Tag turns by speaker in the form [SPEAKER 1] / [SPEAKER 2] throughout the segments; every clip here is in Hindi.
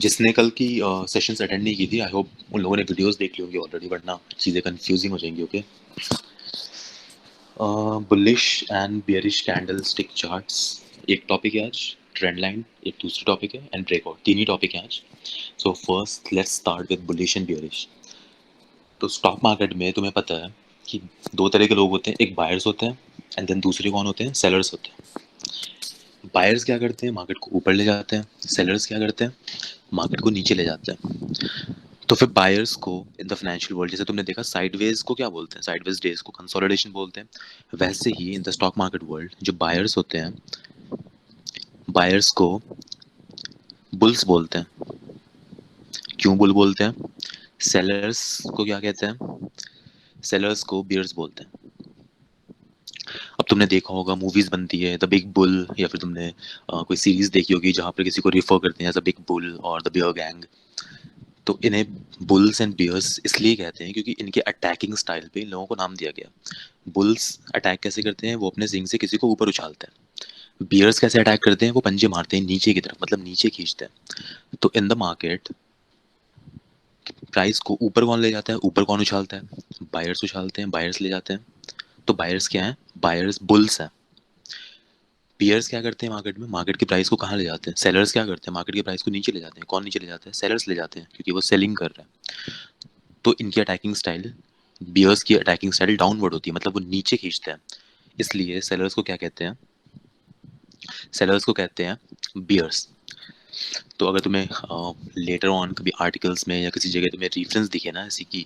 [SPEAKER 1] जिसने कल की सेशंस अटेंड नहीं की थी, आई होप उन लोगों ने वीडियोस देख ली होंगी ऑलरेडी, वरना चीज़ें कंफ्यूजिंग हो जाएंगी। Okay, bullish and bearish candle stick charts एक टॉपिक है आज, ट्रेंड लाइन एक दूसरी टॉपिक है, एंड ब्रेकआउट तीन ही टॉपिक है आज। So first let's start with bullish and bearish. तो स्टॉक मार्केट में तुम्हें पता है कि दो तरह के लोग होते हैं, एक बायर्स होते हैं एंड देन दूसरे कौन होते हैं, सेलर्स होते हैं। बायर्स क्या करते हैं, मार्केट को ऊपर ले जाते हैं। सेलर्स क्या करते हैं, मार्केट को नीचे ले जाते हैं। तो फिर बायर्स को इन द फाइनेंशियल वर्ल्ड, जैसे तुमने देखा साइडवेज को क्या बोलते हैं, साइडवेज डेज को कंसोलिडेशन बोलते हैं। वैसे ही in the stock market world जो बायर्स होते हैं, बायर्स को बुल्स बोलते हैं। क्यों बुल बोलते हैं? सेलर्स को क्या कहते हैं, सेलर्स को बियर्स बोलते हैं। अब तुमने देखा होगा मूवीज बनती है द बिग बुल, या फिर तुमने कोई सीरीज देखी होगी जहाँ पर किसी को रिफर करते हैं एज द बिग बुल और द बियर गैंग। तो इन्हें बुल्स एंड बियर्स इसलिए कहते हैं क्योंकि इनके अटैकिंग स्टाइल पे इन लोगों को नाम दिया गया। बुल्स अटैक कैसे करते हैं, वो अपने सिंग से किसी को ऊपर उछालते हैं। बियर्स कैसे अटैक करते हैं, वो पंजे मारते हैं नीचे की तरफ, मतलब नीचे खींचते हैं। तो इन द मार्केट प्राइस को ऊपर कौन ले जाता है, ऊपर कौन उछालता है, बायर्स उछालते हैं, बायर्स ले जाते हैं। तो बायर्स क्या है, बायर्स बुल्स है। बियर्स क्या करते हैं मार्केट में, मार्केट की प्राइस को कहाँ ले जाते हैं, सेलर्स क्या करते हैं, मार्केट की प्राइस को नीचे ले जाते हैं। कौन नीचे ले जाते हैं, सेलर्स ले जाते हैं, क्योंकि वो सेलिंग कर रहे हैं। तो इनकी अटैकिंग स्टाइल, बियर्स की अटैकिंग स्टाइल डाउनवर्ड होती है, मतलब वो नीचे खींचते हैं। इसलिए सेलर्स को क्या कहते हैं, सेलर्स को कहते हैं बियर्स। तो अगर तुम्हें लेटर ऑन कभी आर्टिकल्स में या किसी जगह तुम्हें रेफरेंस दिखे ना, जैसे कि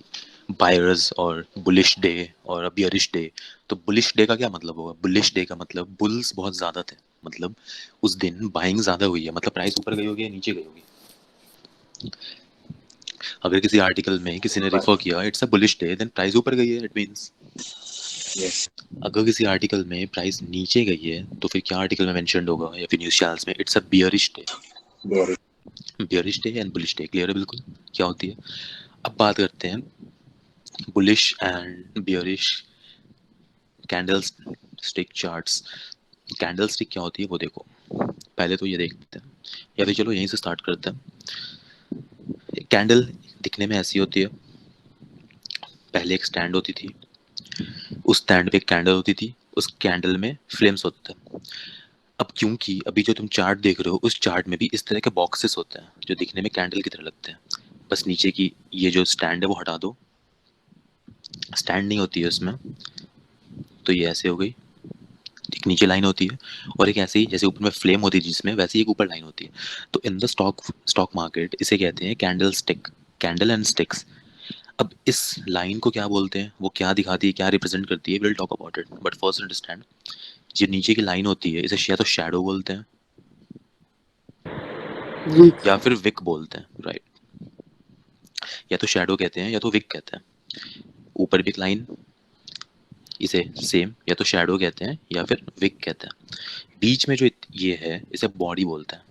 [SPEAKER 1] बायर्स और बुलिश डे और बियरिश डे, तो बुलिश डे का क्या मतलब होगा, बुलिश डे का मतलब बुल्स बहुत ज़्यादा थे, मतलब उस दिन बाइंग ज़्यादा हुई है, मतलब प्राइस ऊपर गई होगी या नीचे गई होगी। अगर किसी आर्टिकल में किसी ने रिफर किया it's a bullish day, then price ऊपर गई है, इट मींस। अगर किसी आर्टिकल में प्राइस नीचे गई है तो फिर क्या आर्टिकल में मेंशन्ड होगा या फिर न्यूज़ चैनल्स में, it's a bearish day. Bearish day and bullish day clear है बिल्कुल क्या होती है। अब बात करते हैं bullish and bearish candle stick charts. Candle stick क्या होती है वो देखो, पहले तो ये देखते हैं, या फिर चलो यहीं से स्टार्ट करते हैं। कैंडल दिखने में ऐसी होती है, पहले एक स्टैंड होती थी, उस स्टैंड पे एक कैंडल होती थी, उस कैंडल में फ्लेम्स होते थे। अब क्योंकि अभी जो तुम चार्ट देख रहे हो उस चार्ट में भी इस तरह के बॉक्सेस होते हैं जो दिखने में कैंडल की तरह लगते हैं, बस नीचे की ये जो स्टैंड है वो हटा दो, स्टैंड नहीं होती है उसमें। तो ये ऐसे हो गई, एक नीचे लाइन होती है, और एक ऐसे ही जैसे ऊपर में फ्लेम होती है जिसमें, वैसे ही एक ऊपर लाइन होती है। तो इन द स्टॉक स्टॉक मार्केट इसे कहते हैं candle stick, candle and sticks. अब इस लाइन को क्या बोलते हैं, वो क्या दिखाती है, क्या रिप्रेजेंट करती है, will talk about it, but first understand, जो नीचे की लाइन होती है इसे या तो शैडो बोलते हैं
[SPEAKER 2] वीक।
[SPEAKER 1] या फिर विक बोलते हैं, राइट। या तो शैडो कहते हैं या तो विक कहते हैं। ऊपर भी एक लाइन, इसे सेम या तो शैडो कहते हैं या फिर विक कहते हैं। बीच में जो ये है इसे बॉडी बोलते हैं।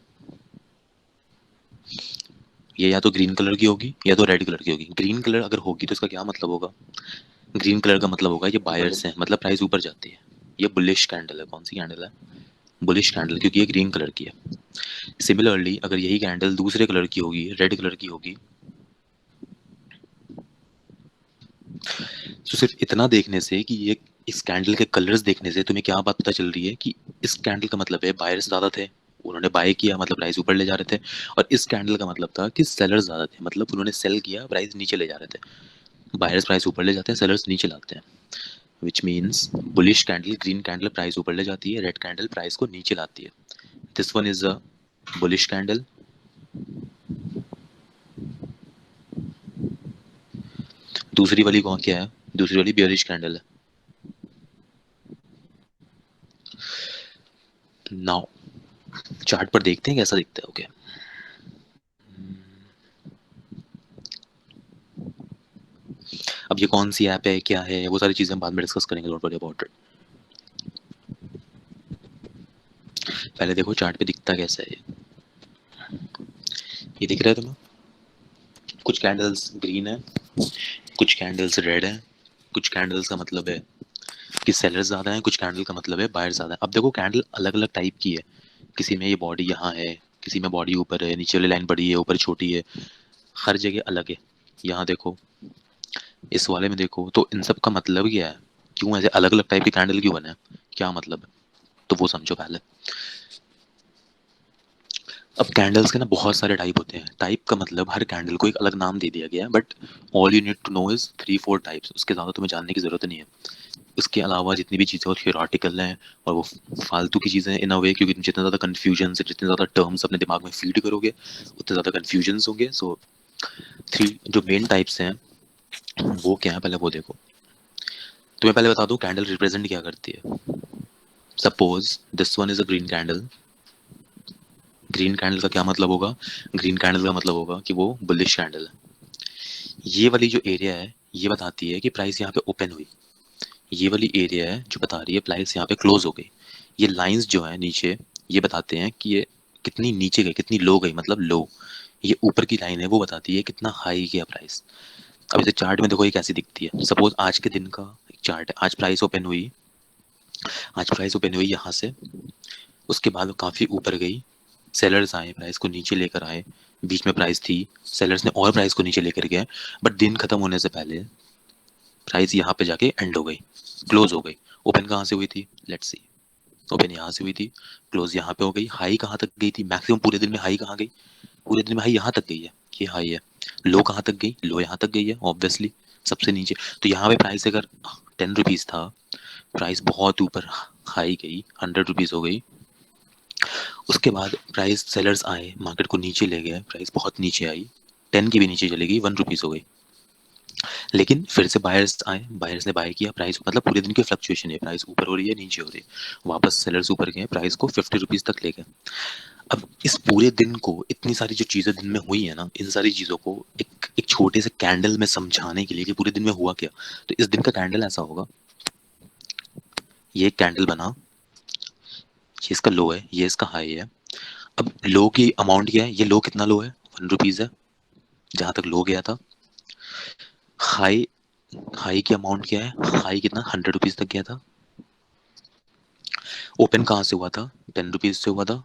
[SPEAKER 1] ये या तो ग्रीन कलर की होगी या तो रेड कलर की होगी। ग्रीन कलर अगर होगी तो इसका क्या मतलब होगा, ग्रीन कलर का मतलब होगा ये बायर्स हैं, मतलब प्राइस ऊपर जाती है। ये बुलिश कैंडल है, कौन सी कैंडल है, बुलिश कैंडल, क्योंकि ये ग्रीन कलर की है। सिमिलरली अगर यही कैंडल दूसरे कलर की होगी, रेड कलर की होगी, तो सिर्फ इतना देखने से कि ये इस कैंडल के कलर्स देखने से तुम्हें क्या बात पता चल रही है कि इस कैंडल का मतलब है बायर्स ज़्यादा थे, उन्होंने बाय किया, मतलब प्राइस ऊपर ले जा रहे थे। और इस कैंडल का मतलब था कि सेलर्स ज़्यादा थे, मतलब उन्होंने सेल किया, प्राइस नीचे ले जा रहे थे। बायर्स प्राइस ऊपर ले जाते हैं, सेलर्स नीचे लाते हैं, which means bullish candle, green candle price ऊपर ले जाती है, रेड कैंडल प्राइस को नीचे लाती है। This one is a bullish candle. दूसरी वाली कौन क्या है, दूसरी वाली बियरिश कैंडल है। नाउ चार्ट पर देखते हैं कैसा दिखता है। ओके, अब ये कौन सी ऐप है, क्या है, वो सारी चीजें हम बाद में डिस्कस करेंगे, डोंट वरी अबाउट इट। पहले देखो चार्ट पे दिखता कैसा है ये दिख रहा है तुम्हें, कुछ कैंडल्स ग्रीन है, कुछ कैंडल्स रेड है, कुछ कैंडल्स का मतलब है कि सेलर्स ज्यादा है, कुछ कैंडल का मतलब है बायर ज्यादा है। अब देखो कैंडल अलग अलग टाइप की है, किसी में ये बॉडी यहाँ है, किसी में बॉडी ऊपर है, नीचे वाली लाइन बड़ी है, ऊपर छोटी है, हर जगह अलग है। यहाँ देखो, इस वाले में देखो, तो इन सब का मतलब क्या है, क्यों ऐसे अलग अलग टाइप के कैंडल क्यों बने हैं, क्या मतलब है, तो वो समझो पहले। अब कैंडल्स के ना बहुत सारे टाइप होते हैं। टाइप का मतलब हर कैंडल को एक अलग नाम दे दिया गया है, but all you need to know is 3-4 types. उसके ज़्यादा तुम्हें जानने की ज़रूरत नहीं है। उसके अलावा जितनी भी चीज़ें और थियोरेटिकल हैं और वो फालतू की चीज़ें इन अ वे, क्योंकि जितना ज़्यादा कन्फ्यूजन से, जितने ज़्यादा टर्म्स अपने दिमाग में फीड करोगे उतने ज़्यादा कन्फ्यूजन होंगे। सो 3 जो मेन टाइप्स हैं वो क्या है, पहले वो देखो। तुम्हें पहले बता दूं कैंडल रिप्रेजेंट क्या करती है। Suppose this one is a green candle. Green candle का क्या मतलब होगा, ग्रीन कैंडल का मतलब होगा कि वो बुलिश कैंडल है। ये वाली जो एरिया है ये बताती है कि प्राइस यहाँ पे ओपन हुई। ये वाली एरिया है जो बता रही है प्राइस यहाँ पे क्लोज हो गई। ये लाइंस जो है नीचे, ये बताते हैं कि ये कितनी नीचे गई, कितनी लो गई, मतलब लो। ये ऊपर की लाइन है वो बताती है कितना हाई गया प्राइस। अब इसे चार्ट में देखो ये कैसी दिखती है। सपोज आज के दिन का एक चार्ट है, आज प्राइस ओपन हुई, आज प्राइस ओपन हुई यहाँ से, उसके बाद वो काफ़ी ऊपर गई, सेलर्स आए, प्राइस को नीचे लेकर आए, बीच में प्राइस थी, सेलर्स ने और प्राइस को नीचे लेकर गए, बट दिन खत्म होने से पहले प्राइस यहाँ पे जाके एंड हो गई, क्लोज हो गई। ओपन कहाँ से हुई थी, लेट्स सी। ओपन यहाँ से हुई थी, क्लोज यहाँ पे हो गई। हाई कहाँ तक गई थी, मैक्सिमम पूरे दिन में हाई कहाँ गई, पूरे दिन में हाई यहाँ तक गई है, ये हाई है। लो कहाँ तक गई, लो यहाँ तक गई है ऑब्वियसली, सबसे नीचे। तो यहाँ पे प्राइस अगर 10 रुपीज़ था, प्राइस बहुत ऊपर हाई गई, 100 रुपीज़ हो गई। उसके बाद प्राइस सेलर्स आए, मार्केट को नीचे ले गए, प्राइस बहुत नीचे आई, 10 की भी नीचे चली गई, 1 रुपीज़ हो गई। लेकिन फिर से बायर्स आए, बायर्स ने बाय किया, प्राइस मतलब पूरे दिन की फ्लक्चुएशन है, प्राइस ऊपर हो रही है नीचे हो रही है, वापस सेलर्स ऊपर गए, प्राइस को 50 रुपीज़ तक ले गए। अब इस पूरे दिन को, इतनी सारी जो चीज़ें दिन में हुई है ना, इन सारी चीज़ों को एक छोटे से कैंडल में समझाने के लिए कि पूरे दिन में हुआ क्या, तो इस दिन का कैंडल ऐसा होगा। ये एक कैंडल बना, ये इसका लो है, ये इसका हाई है। अब लो की अमाउंट क्या है, ये लो कितना लो है, 1 रुपीज़ है जहाँ तक लो गया था। हाई, हाई की अमाउंट क्या है, हाई कितना, 100 रुपीज़ तक गया था। ओपन कहाँ से हुआ था, 10 रुपीज़ से हुआ था।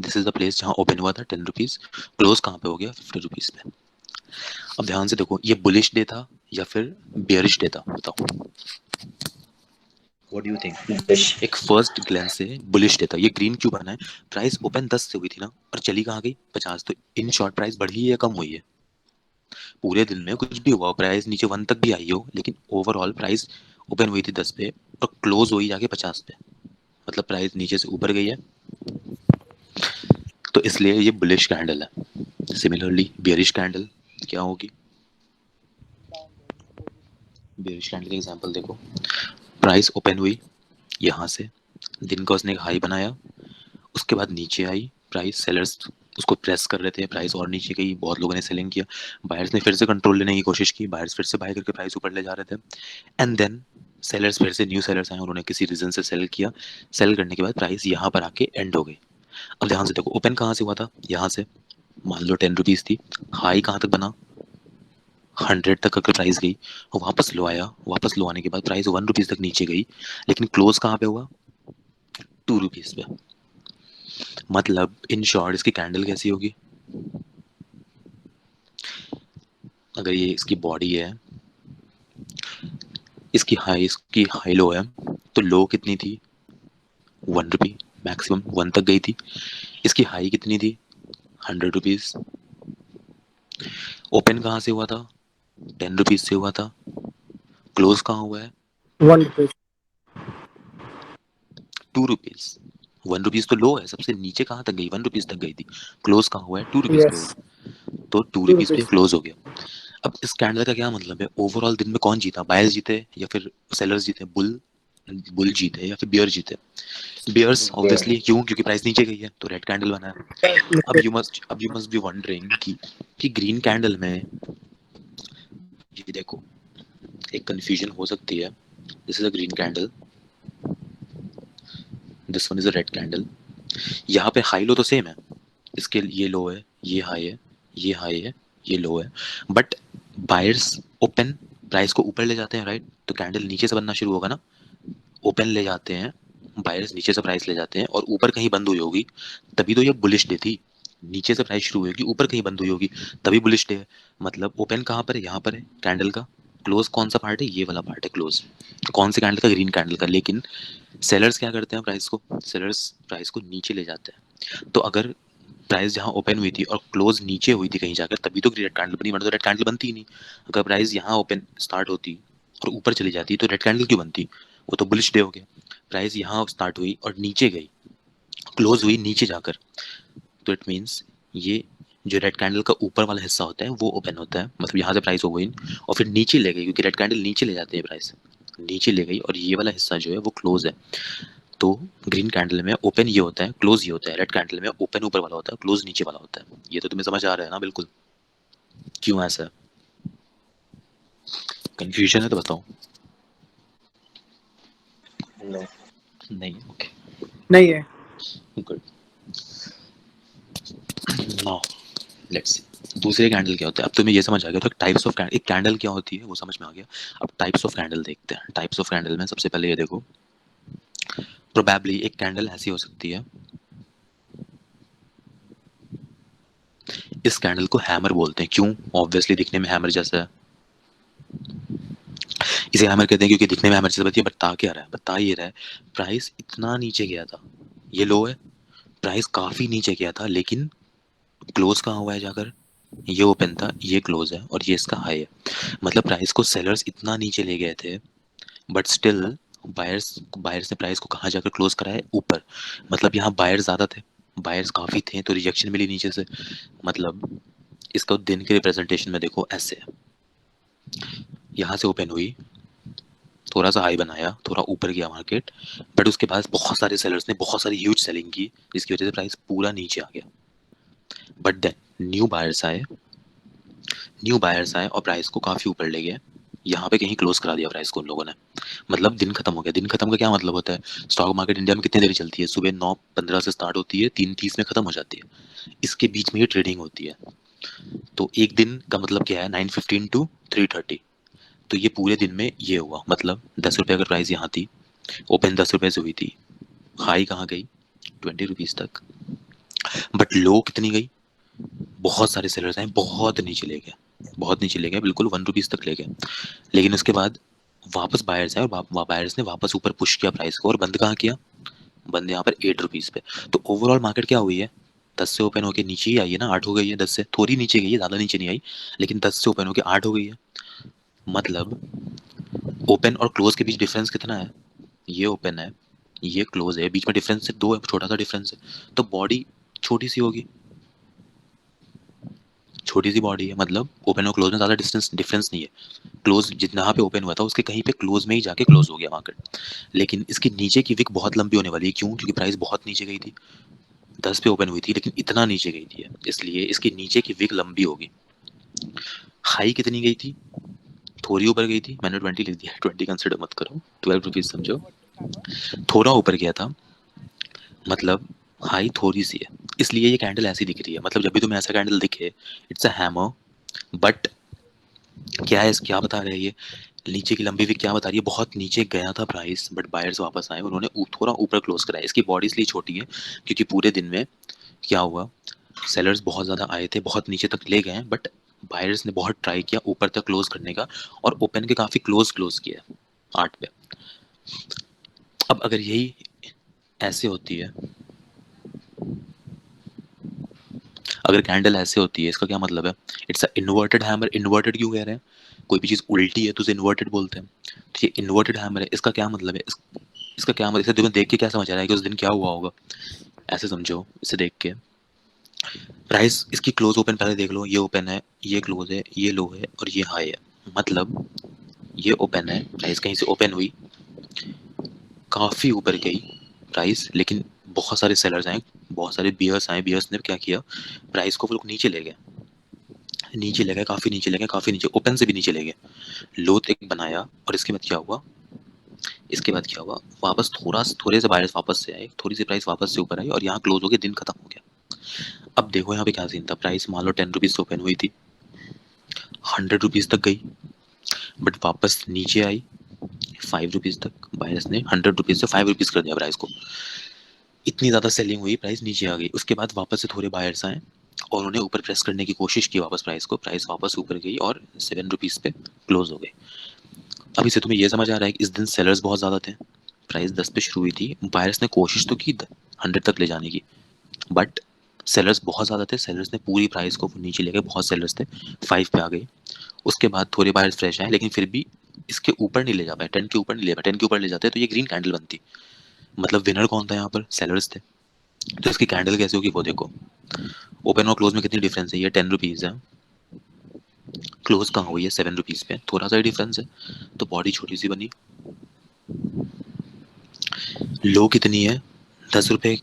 [SPEAKER 1] दिस इज द प्लेस जहाँ ओपन हुआ था 10 रुपीज़। क्लोज कहाँ पे हो गया, 50 रुपीज़ पे। अब ध्यान से देखो, ये बुलिश डे था या फिर बेयरिश डे था, बताओ व्हाट डू यू थिंक। एक फर्स्ट ग्लैंस से बुलिश डे था। ये ग्रीन क्यों बना है, प्राइस ओपन 10 से हुई थी ना, और चली कहाँ गई, 50। तो इन शॉर्ट प्राइस बढ़ी है या कम हुई है, पूरे दिन में कुछ भी हुआ, प्राइस नीचे 1 तक भी आई हो, लेकिन ओवरऑल प्राइस ओपन हुई थी 10 पे और क्लोज हुई जाके 50 पे, मतलब प्राइस नीचे से ऊपर गई है, तो इसलिए ये बुलिश कैंडल है। सिमिलरली बेयरिश कैंडल क्या होगी, बेयरिश कैंडल का एग्जांपल देखो। प्राइस ओपन हुई यहाँ से, दिन का उसने एक हाई बनाया, उसके बाद नीचे आई प्राइस, सेलर्स उसको प्रेस कर रहे थे, प्राइस और नीचे गई, बहुत लोगों ने सेलिंग किया, बायर्स ने फिर से कंट्रोल लेने की कोशिश की, बायर्स फिर से बाय करके प्राइस ऊपर ले जा रहे थे, एंड देन सेलर्स, फिर से न्यू सेलर्स आए, उन्होंने किसी रीजन से सेल किया, सेल करने के बाद प्राइस यहाँ पर आके एंड हो गई। अब ध्यान से देखो, ओपन कहाँ से हुआ था, यहाँ से, मान लो 10 रुपीज़ थी, हाई कहाँ तक बना, 100 तक अगर प्राइस गई और वापस लो आया, वापस लो आने के बाद प्राइस 1 रुपीज़ तक नीचे गई, लेकिन क्लोज कहाँ पे हुआ, 2 रुपीज़ पे। मतलब इन शॉर्ट इसकी कैंडल कैसी होगी, अगर ये इसकी बॉडी है, इसकी हाई लो है, तो लो कितनी थी, 1 रुपी, मैक्सिमम 1 तक गई थी। इसकी हाई कितनी थी, 100 रुपीज़। ओपन कहाँ से हुआ था, 10 रुपीज़ से हुआ था। क्लोज कहाँ हुआ है,
[SPEAKER 2] 1 रुपीज,
[SPEAKER 1] 2 रुपीज़। 1 रुपीज़ तो लो है, सबसे नीचे कहाँ तक गई, 1 रुपीज़ तक गई थी। क्लोज कहाँ हुआ है, 2 रुपीज़ पे
[SPEAKER 2] यस,
[SPEAKER 1] हुआ, तो 2 रुपीज़ पे
[SPEAKER 2] 2 रुपीज।
[SPEAKER 1] क्लोज हो गया। अब इस कैंडल का क्या मतलब है, ओवरऑल दिन में कौन जीता, बायर्स जीते या फिर सेलर्स जीते, बुल बुल जीते या फिर बियर जीते, बियर्स ऑब्वियसली, क्यों, क्योंकि प्राइस नीचे गई है, तो रेड कैंडल बना है। अब यू मस्ट बी वंडरिंग कि ग्रीन कैंडल में, ये देखो एक कंफ्यूजन हो सकती है। This is a green candle, this one is a red candle. यहाँ पे हाई लो तो सेम है, इसके ये लो है, ये हाई है, ये हाई है, ये लो है, बट बायर्स ओपन प्राइस को ऊपर ले जाते हैं, राइट, तो कैंडल नीचे से बनना शुरू होगा ना। ओपन ले जाते हैं बायर्स, नीचे से प्राइस ले जाते हैं और ऊपर कहीं बंद हुई होगी, तभी तो ये बुलिश डे थी। नीचे से प्राइस शुरू हुई होगी, ऊपर कहीं बंद हुई होगी, तभी बुलिश डे है। मतलब ओपन कहाँ पर है, यहाँ पर है कैंडल का। क्लोज कौन सा पार्ट है, ये वाला पार्ट है क्लोज। कौन से कैंडल का, ग्रीन कैंडल का। लेकिन सेलर्स क्या करते हैं, प्राइस को, सेलर्स प्राइस को नीचे ले जाते हैं। तो अगर प्राइस जहाँ ओपन हुई थी और क्लोज नीचे हुई थी कहीं जाकर, तभी तो रेड कैंडल बनी, वरना तो रेड कैंडल बनती ही नहीं। अगर प्राइस यहाँ ओपन स्टार्ट होती और ऊपर चली जाती तो रेड कैंडल क्यों बनती, वो तो बुलिश डे हो गया। प्राइस यहाँ स्टार्ट हुई और नीचे गई, क्लोज हुई नीचे जाकर, तो इट मीन्स ये जो रेड कैंडल का ऊपर वाला हिस्सा होता है वो ओपन होता है, मतलब यहाँ से प्राइस हो गई और फिर नीचे ले गई, क्योंकि रेड कैंडल नीचे ले जाते हैं प्राइस, नीचे ले गई और ये वाला हिस्सा जो है वो क्लोज है। तो ग्रीन कैंडल में ओपन ये होता है, क्लोज ये होता है। रेड कैंडल में ओपन ऊपर वाला होता है, क्लोज नीचे वाला होता है। ये तो तुम्हें समझ आ रहा है ना बिल्कुल, क्यों ऐसा है? कंफ्यूजन है तो बताओ। नहीं, ओके,
[SPEAKER 2] नहीं है।
[SPEAKER 1] गुड। नाउ लेट्स सी दूसरे कैंडल क्या होते हैं। अब तुम्हें ये समझ आ गया तो टाइप्स ऑफ कैंडल, एक कैंडल क्या होती है वो समझ में आ गया। अब टाइप्स ऑफ कैंडल देखते हैं। टाइप्स ऑफ कैंडल में सबसे पहले ये देखो, प्रोबेबली एक कैंडल ऐसी हो सकती है, इस कैंडल को हैमर बोलते हैं। क्यों? ऑब्वियसली दिखने में हैमर जैसा है, इसे हैमर कहते हैं क्योंकि दिखने में हैमर जैसा। बता बता क्या रहा है, बता ये रहा है प्राइस इतना नीचे गया था, ये लो है, प्राइस काफी नीचे गया था, लेकिन क्लोज कहाँ हुआ है जाकर, ये ओपन था, ये क्लोज है और ये इसका हाई है। मतलब प्राइस को सेलर्स इतना नीचे ले गए थे, बट स्टिल बायर्स बायर्स ने प्राइस को कहाँ जाकर क्लोज कराया, ऊपर। मतलब यहाँ बायर्स ज्यादा थे, बायर्स काफी थे, तो रिजेक्शन मिली नीचे से। मतलब इसका दिन के रिप्रेजेंटेशन में देखो ऐसे है, यहाँ से ओपन हुई, थोड़ा सा हाई बनाया, थोड़ा ऊपर गया मार्केट, बट उसके बाद बहुत सारे सेलर्स ने बहुत सारी ह्यूज सेलिंग की, जिसकी वजह से प्राइस पूरा नीचे आ गया। बट देन न्यू बायर्स आए और प्राइस को काफी ऊपर ले गए, यहाँ पे कहीं क्लोज करा दिया प्राइस को उन लोगों ने। मतलब दिन खत्म हो गया। दिन खत्म का क्या मतलब होता है, स्टॉक मार्केट इंडिया में कितनी देर चलती है, सुबह 9:15 से स्टार्ट होती है, 3:30 में खत्म हो जाती है, इसके बीच में ये ट्रेडिंग होती है। तो एक दिन का मतलब क्या है, 9:15 to 3:30, तो ये पूरे दिन में ये हुआ। मतलब 10 रुपये अगर प्राइस यहाँ थी, ओपन 10 रुपये से हुई थी, हाई कहाँ गई, 20 रुपीज तक, बट लो कितनी गई, बहुत सारे सेलर्स आए, बहुत नीचे ले गए, बहुत नीचे ले गए, बिल्कुल 1 रुपीज तक ले गए। लेकिन उसके बाद वापस बायर्स आए और बायर्स ने वापस ऊपर पुश किया प्राइस को, और बंद कहाँ किया, बंद यहाँ पर 8 रुपीज पे। तो ओवरऑल मार्केट क्या हुई है, 10 से ओपन होकर नीचे ही आई है ना, 8 हो गई है, 10 से थोड़ी नीचे गई है, ज्यादा नीचे नहीं आई, लेकिन 10 से ओपन होकर 8 हो गई है। मतलब ओपन और क्लोज के बीच डिफरेंस कितना है, ये ओपन है, ये क्लोज है, बीच में डिफरेंस सिर्फ 2 है, छोटा सा डिफरेंस है, तो बॉडी छोटी सी होगी, छोटी सी बॉडी है। मतलब ओपन और क्लोज में ज्यादा डिफरेंस नहीं है, क्लोज जितना पे ओपन हुआ था उसके कहीं पे क्लोज में ही जाके क्लोज हो गया मार्केट। लेकिन इसकी नीचे की विक बहुत लंबी होने वाली है, क्यों, क्योंकि प्राइस बहुत नीचे गई थी, 10 पे ओपन हुई थी लेकिन इतना नीचे गई थी, इसलिए इसकी नीचे की विक लंबी होगी। हाई कितनी गई थी, थोड़ी ऊपर गई थी, मैंने 20 लिख दिया, 20 कंसिडर मत करो, 12 रुपीज समझो, थोड़ा ऊपर गया था, मतलब हाई थोड़ी सी है, इसलिए ये कैंडल ऐसी दिख रही है। मतलब जब भी तुम्हें ऐसा कैंडल दिखे, इट्स अ हैमर, बट क्या है, क्या बता रहे हैं ये, नीचे की लंबी विक क्या बता रही है, बहुत नीचे गया था प्राइस, बट बायर्स वापस आए, उन्होंने थोड़ा ऊपर क्लोज कराया। इसकी बॉडी इसलिए छोटी है क्योंकि पूरे दिन में क्या हुआ, सेलर्स बहुत ज़्यादा आए थे, बहुत नीचे तक ले गए, बट बायर्स ने बहुत ट्राई किया ऊपर तक क्लोज करने का, और ओपन के काफ़ी क्लोज किया 8 पे। अब अगर यही ऐसे होती है, अगर कैंडल ऐसे होती है, इसका क्या मतलब है, it's a inverted hammer. Inverted क्यों कह रहे हैं, कोई भी चीज़ उल्टी है तो उसे इन्वर्टेड बोलते हैं। तो ये इन्वर्टेड हैमर है, इसका क्या मतलब है, इसका क्या मतलब, इसे तुम्हें देख के क्या समझ आ रहा है कि उस दिन क्या हुआ होगा, ऐसे समझो इसे देख के। प्राइस इसकी क्लोज ओपन पहले देख लो, ये ओपन है, ये क्लोज है, ये लो है और ये हाई है। मतलब ये ओपन है, प्राइस कहीं से ओपन हुई, काफ़ी ऊपर गई प्राइस, लेकिन बहुत सारे सेलर्स आए, बहुत सारे बियर्स आए, बियर्स ने क्या किया, प्राइस को वो लोग नीचे ले गए, नीचे ले गए, काफ़ी नीचे ले गए, काफ़ी नीचे, ओपन से भी नीचे ले गए, लो एक बनाया, और इसके बाद क्या हुआ, इसके बाद क्या हुआ, वापस थोड़े से बायर्स वापस से आए, थोड़ी सी प्राइस वापस से ऊपर आई और यहाँ क्लोज हो गया, दिन खत्म हो गया। अब देखो यहाँ पे क्या सीन था, प्राइस मान लो 10 रुपीज से ओपन हुई थी, 100 रुपीज तक गई, बट वापस नीचे आई 5 रुपीज तक, बायर्स ने 100 रुपीज से 5 रुपीज कर दिया प्राइस को। इतनी ज़्यादा सेलिंग हुई, प्राइस नीचे आ गई। उसके बाद वापस से थोड़े बायर्स आए और उन्होंने ऊपर प्रेस करने की कोशिश की वापस प्राइस को, प्राइस वापस ऊपर गई और 7 रुपीज़ पे क्लोज हो गई। अभी से तुम्हें ये समझ आ रहा है कि इस दिन सेलर्स बहुत ज़्यादा थे, प्राइस 10 पे शुरू हुई थी, बायर्स ने कोशिश तो की 100 तक ले जाने की, बट सेलर्स बहुत ज़्यादा थे, सेलर्स ने पूरी प्राइस को नीचे ले गए, बहुत सेलर्स थे, 5 पे आ गए। उसके बाद थोड़े बायर्स फ्रेश आए, लेकिन फिर भी इसके ऊपर नहीं ले जा पाए, 10 के ऊपर नहीं ले पाए। 10 के ऊपर ले जाते तो ये ग्रीन कैंडल बनती, मतलब विनर कौन था यहाँ पर, सेलर्स थे। तो इसकी कैंडल कैसे होगी वो देखो, ओपन और क्लोज में कितनी डिफरेंस है, ये 10 रुपीज़ है, क्लोज कहाँ हुई है 7 रुपीज़ पे, थोड़ा सा ही डिफरेंस है, तो बॉडी छोटी सी बनी। लो कितनी है, 10 रुपये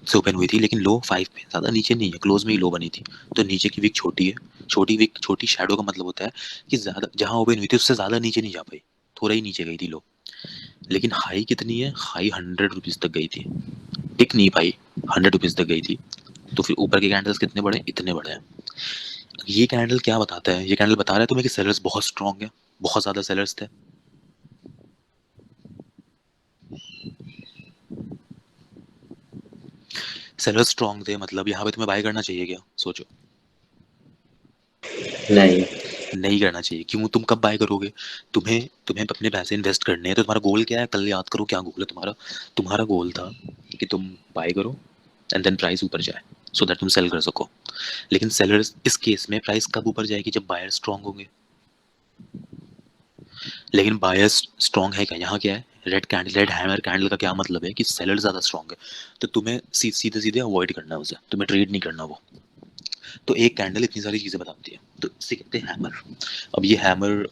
[SPEAKER 1] से ओपन हुई थी, लेकिन लो 5 पे, ज़्यादा नीचे नहीं है, क्लोज में ही लो बनी थी, तो नीचे की विक छोटी है। छोटी विक, छोटी शैडो का मतलब होता है कि ज़्यादा जहाँ ओपन हुई थी उससे ज़्यादा नीचे नहीं जा पाई, थोड़ा ही नीचे गई थी लो। लेकिन हाई कितनी है, हाई 100 रुपीज़ तक गई थी, टिक नहीं पाई, 100 रुपीज़ तक गई थी। तो फिर ऊपर के कैंडल्स कितने बड़े, इतने बड़े हैं। ये कैंडल क्या बताता है, ये कैंडल बता रहा है तुम्हें कि सेलर्स बहुत स्ट्रांग है, बहुत ज़्यादा सेलर्स थे। सेलर्स स्ट्रांग थे, मतलब यहाँ पे तुम्हें बाय करना चाहिए क्या, सोचो।
[SPEAKER 2] नहीं
[SPEAKER 1] नहीं करना चाहिए। क्यों, तुम कब बाय करोगे, तुम्हें तुम्हें अपने पैसे इन्वेस्ट करने हैं, तो तुम्हारा गोल क्या है, कल याद करो क्या गोल है तुम्हारा। तुम्हारा गोल था कि तुम बाय करो एंड देन प्राइस ऊपर जाए, सो दैट तुम सेल कर सको। लेकिन सेलर्स इस केस में प्राइस कब ऊपर जाएगी, जब बायर स्ट्रांग होंगे। लेकिन बायर्स स्ट्रांग है क्या, यहाँ क्या है, red candle, red hammer candle का क्या मतलब है कि सेलर ज़्यादा स्ट्रांग है, तो तुम्हें सीधे सीधे अवॉइड करना है उसे, तुम्हें ट्रेड नहीं करना वो। तो एक कैंडल इतनी सारी चीज़ें बताती है, तो इसे कहते हैं हैमर। अब ये हैमर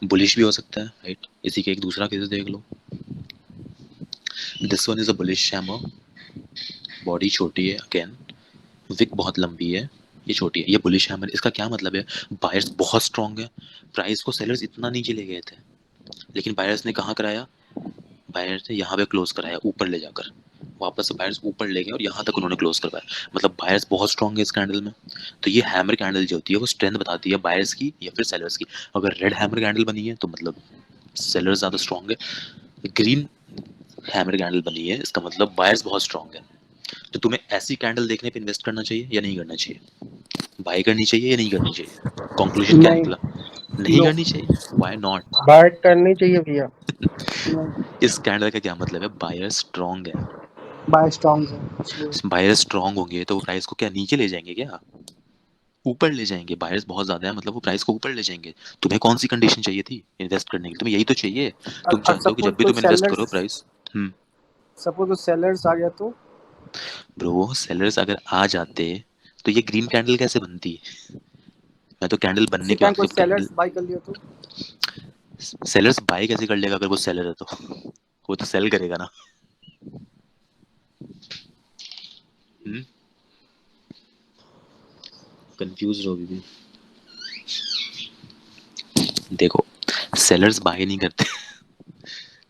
[SPEAKER 1] बुलिश भी हो सकता है, राइट। इसी के एक दूसरा केस देख लो, this one is a bullish hammer, body छोटी है अगेन, विक बहुत लंबी है, ये छोटी है, ये बुलिश हैमर। इसका क्या मतलब है, बायर्स बहुत स्ट्रांग है, प्राइस को सेलर्स इतना नीचे ले गए थे, लेकिन बायर्स ने कहाँ कराया, बायर्स ने यहाँ पे क्लोज कराया ऊपर ले जाकर, वापस से बायर्स ऊपर ले गए और यहाँ तक उन्होंने क्लोज करवाया, मतलब बायर्स बहुत स्ट्रांग है इस कैंडल में। तो ये हैमर कैंडल जो होती है वो स्ट्रेंथ बताती है बायर्स की या फिर सेलर्स की। अगर रेड हैमर कैंडल बनी है तो मतलब सेलर्स ज़्यादा स्ट्रांग है, ग्रीन हैमर कैंडल बनी है इसका मतलब बायर्स बहुत स्ट्रांग है। तो तुम्हें ऐसी कैंडल देखने पे इन्वेस्ट करना चाहिए या नहीं करना चाहिए, बाय करनी चाहिए या नहीं करनी चाहिए, कंक्लूजन क्या
[SPEAKER 3] नहीं,
[SPEAKER 1] निकला, नहीं
[SPEAKER 3] नो,
[SPEAKER 1] करनी चाहिए, व्हाई नॉट।
[SPEAKER 3] बाय करनी चाहिए भैया।
[SPEAKER 1] इस कैंडल का क्या मतलब है, बायर स्ट्रांग है,
[SPEAKER 3] बाय स्ट्रॉन्ग है।
[SPEAKER 1] बायर स्ट्रांग होंगे तो वो प्राइस को क्या नीचे ले जाएंगे क्या, ऊपर ले जाएंगे, बायर्स बहुत ज्यादा है मतलब वो प्राइस को ऊपर ले जाएंगे। तुम्हें कौन सी कंडीशन चाहिए थी इन्वेस्ट करने के लिए, तुम्हें यही तो चाहिए, तुम चाहते हो कि
[SPEAKER 3] सपोज
[SPEAKER 1] जब भी
[SPEAKER 3] कोई
[SPEAKER 1] तुम इन्वेस्ट करो
[SPEAKER 3] सेलर्स,
[SPEAKER 1] प्राइस। हम्म।
[SPEAKER 3] सपोज कोई सेलर्स आ गया तो
[SPEAKER 1] ब्रो सेलर्स अगर आ जाते तो ये ग्रीन कैंडल कैसे बनती, मैं तो कैंडल बनने
[SPEAKER 3] उसी
[SPEAKER 1] के
[SPEAKER 3] टाइम
[SPEAKER 1] बाद
[SPEAKER 3] कोई
[SPEAKER 1] जब कैंडल,
[SPEAKER 3] सेलर्स बाय कर लिया तो
[SPEAKER 1] सेलर्स बाय कैसे कर लेगा, अगर वो सेलर है तो वो तो सेल करेगा ना। कंफ्यूज हो अभी भी, देखो सेलर्स बाय नहीं करते,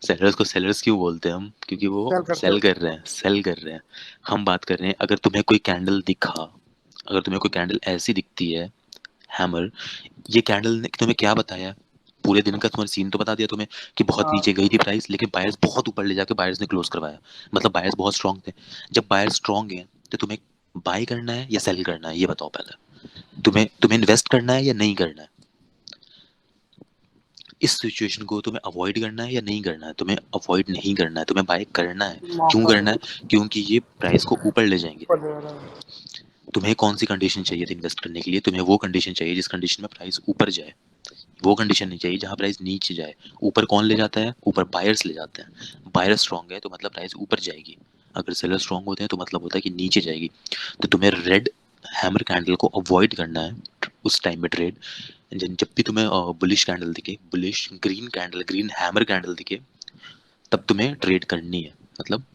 [SPEAKER 1] सेलर्स को सेलर्स क्यों बोलते हैं हम, क्योंकि वो
[SPEAKER 3] सेल करते
[SPEAKER 1] सेल
[SPEAKER 3] होते।
[SPEAKER 1] कर रहे हैं, सेल कर रहे हैं। हम बात कर रहे हैं अगर तुम्हें कोई कैंडल दिखा, अगर तुम्हें कोई कैंडल ऐसी दिखती है हैमर, ये कैंडल ने तुम्हें क्या बताया, पूरे दिन का तुम्हारा सीन तो बता दिया तुम्हें कि बहुत
[SPEAKER 3] हाँ,
[SPEAKER 1] नीचे गई थी प्राइस, लेकिन बायर्स बहुत ऊपर ले जाके बायर्स ने क्लोज करवाया, मतलब बायर्स बहुत स्ट्रांग थे। जब बायर्स स्ट्रांग है तो तुम्हें बाय करना है या सेल करना है, ये बताओ पहले, तुम्हें तुम्हें इन्वेस्ट करना है या नहीं करना है, इस सिचुएशन को तुम्हें अवॉइड करना है या नहीं करना है, तुम्हें अवॉइड नहीं करना है, तुम्हें बाय करना है। क्यों
[SPEAKER 3] मौका
[SPEAKER 1] करना है, क्योंकि ये प्राइस को ऊपर ले जाएंगे।
[SPEAKER 3] ऊपर ले रहा है।
[SPEAKER 1] तुम्हें कौन सी कंडीशन चाहिए थी इन्वेस्ट करने के लिए, तुम्हें वो कंडीशन चाहिए जिस कंडीशन में प्राइस ऊपर जाए, वो कंडीशन नहीं चाहिए जहां प्राइस नीचे जाए। ऊपर कौन ले जाता है, ऊपर बायर्स ले जाते हैं, बायर स्ट्रांग है तो मतलब प्राइस ऊपर जाएगी, अगर सेलर स्ट्रांग होते हैं तो मतलब होता है कि नीचे जाएगी। तो तुम्हें रेड हैमर कैंडल को अवॉइड करना है उस टाइम में ट्रेड, जब भी तुम्हें बुलिश कैंडल दिखे, bullish green candle, green hammer candle दिखे, तब तुम्हें ट्रेड करनी है, मतलब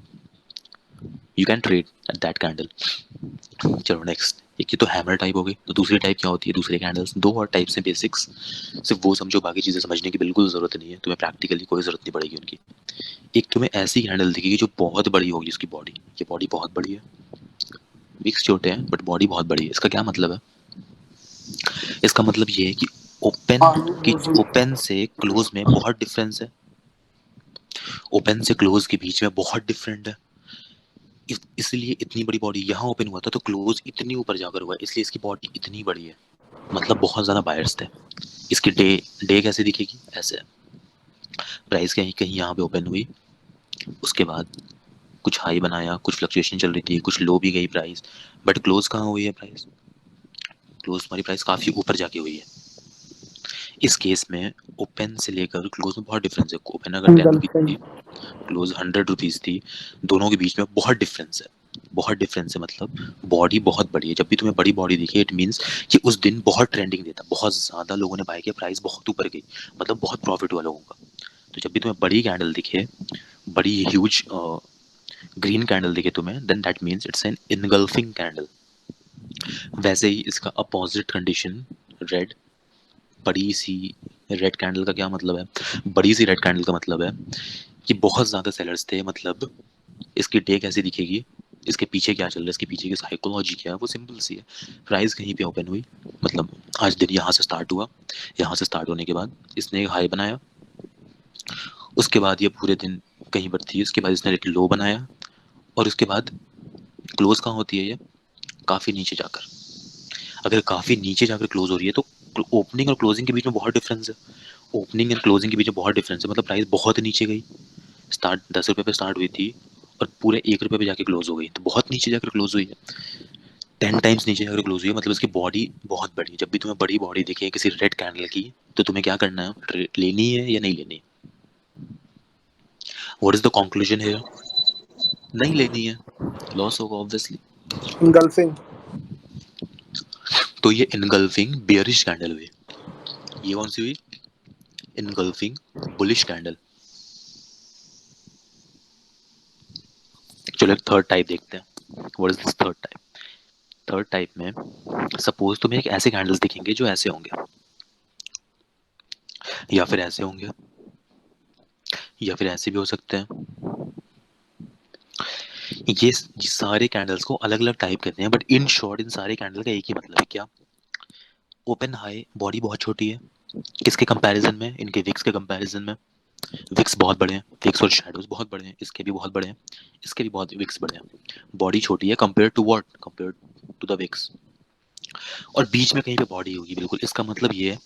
[SPEAKER 1] you can trade at that candle. चलो नेक्स्ट, एक ये तो हैमर टाइप हो गई, तो दूसरी टाइप क्या होती है, दूसरे कैंडल्स दो और टाइप्स हैं बेसिक्स, सिर्फ वो समझो, बाकी चीज़ें समझने की बिल्कुल ज़रूरत नहीं है, तुम्हें प्रैक्टिकली कोई ज़रूरत नहीं पड़ेगी उनकी। एक तुम्हें ऐसी कैंडल दिखेगी जो बहुत बड़ी होगी उसकी बॉडी, ये बॉडी बहुत बड़ी है, विक्स छोटे हैं बट बॉडी बहुत बड़ी है। इसका क्या मतलब है, इसका मतलब ये है कि ओपन
[SPEAKER 3] हाँ,
[SPEAKER 1] की, ओपन से क्लोज में बहुत डिफरेंस है, ओपन से क्लोज के बीच में बहुत डिफरेंट है। इसलिए इतनी बड़ी बॉडी यहाँ ओपन हुआ था तो क्लोज इतनी ऊपर जाकर हुआ है, इसलिए इसकी बॉडी इतनी बड़ी है, मतलब बहुत ज़्यादा बायर्स थे। इसकी डे डे कैसे दिखेगी, ऐसे प्राइस कहीं कहीं यहाँ पे ओपन हुई, उसके बाद कुछ हाई बनाया, कुछ फ्लक्चुएशन चल रही थी, कुछ लो भी गई प्राइस, बट क्लोज कहाँ हुई है प्राइस, क्लोज हमारी प्राइस काफ़ी ऊपर जाके हुई है। इस केस में ओपन से लेकर क्लोज में बहुत डिफरेंस है। ओपन अगर 10 रुपीज़ थी, क्लोज 100 रुपीज़ थी, दोनों के बीच में बहुत डिफरेंस है, बहुत डिफरेंस है। मतलब बॉडी बहुत बड़ी है। जब भी तुम्हें बड़ी बॉडी दिखे इट मीन्स कि उस दिन बहुत ट्रेंडिंग देता, बहुत ज़्यादा लोगों ने बाय किया, प्राइस बहुत ऊपर गई, मतलब बहुत प्रॉफिट हुआ लोगों का। तो जब भी तुम्हें बड़ी कैंडल दिखे, बड़ी ह्यूज ग्रीन कैंडल दिखे तुम्हें, then that means it's an engulfing candle. वैसे ही इसका अपोजिट कंडीशन रेड, बड़ी सी रेड कैंडल का क्या मतलब है, बड़ी सी रेड कैंडल का मतलब है कि बहुत ज़्यादा सेलर्स थे। मतलब इसकी डे कैसी दिखेगी, इसके पीछे क्या चल रहा है, इसके पीछे की साइकोलॉजी क्या है, वो सिंपल सी है। प्राइस कहीं पे ओपन हुई, मतलब आज दिन यहाँ से स्टार्ट हुआ, यहाँ से स्टार्ट होने के बाद इसने एक हाई बनाया, उसके बाद ये पूरे दिन कहीं पर थी, उसके बाद इसने एक लो बनाया, और उसके बाद क्लोज कहाँ होती है ये, काफ़ी नीचे जाकर। अगर काफ़ी नीचे जाकर क्लोज हो रही है तो ओपनिंग और क्लोजिंग के बीच में बहुत डिफरेंस है, ओपनिंग एंड क्लोजिंग के बीच में बहुत डिफरेंस है। मतलब प्राइस बहुत नीचे गई, स्टार्ट 10 रुपये पे स्टार्ट हुई थी और पूरे 1 रुपये पे जाके क्लोज हो गई, तो बहुत नीचे जाकर क्लोज हुई है, 10 टाइम्स नीचे जाकर क्लोज हुई है। मतलब इसकी बॉडी बहुत बड़ी है। जब भी तुम्हें बड़ी बॉडी दिखे किसी रेड कैंडल की, तो तुम्हें क्या करना है, लेनी है या नहीं लेनी है। व्हाट इज द कंक्लूजन है, नहीं लेनी है, लॉस होगा ऑब्वियसली।
[SPEAKER 3] इनगल्फिंग।
[SPEAKER 1] तो ये इनगल्फिंग बियरिश कैंडल हुई, ये कौन सी हुई, इनगल्फिंग बुलिश कैंडल। चलो एक थर्ड टाइप देखते हैं, what is this third type. Third type में सपोज तुम्हें एक ऐसे कैंडल्स दिखेंगे जो ऐसे होंगे, या फिर ऐसे होंगे, या फिर ऐसे भी हो सकते हैं। ये सारे कैंडल्स को अलग अलग टाइप कहते हैं, बट इन शॉर्ट इन सारे कैंडल का एक ही मतलब है, क्या, ओपन हाई, बॉडी बहुत छोटी है, किसके कंपैरिजन में, इनके विक्स के कंपैरिजन में। विक्स बहुत बड़े हैं, विक्स और शैडोज बहुत बड़े हैं, इसके भी बहुत बड़े हैं, इसके भी बहुत विक्स बड़े हैं। बॉडी छोटी है compare to what, compare to the wicks, और बीच में कहीं पे बॉडी होगी बिल्कुल। इसका मतलब ये है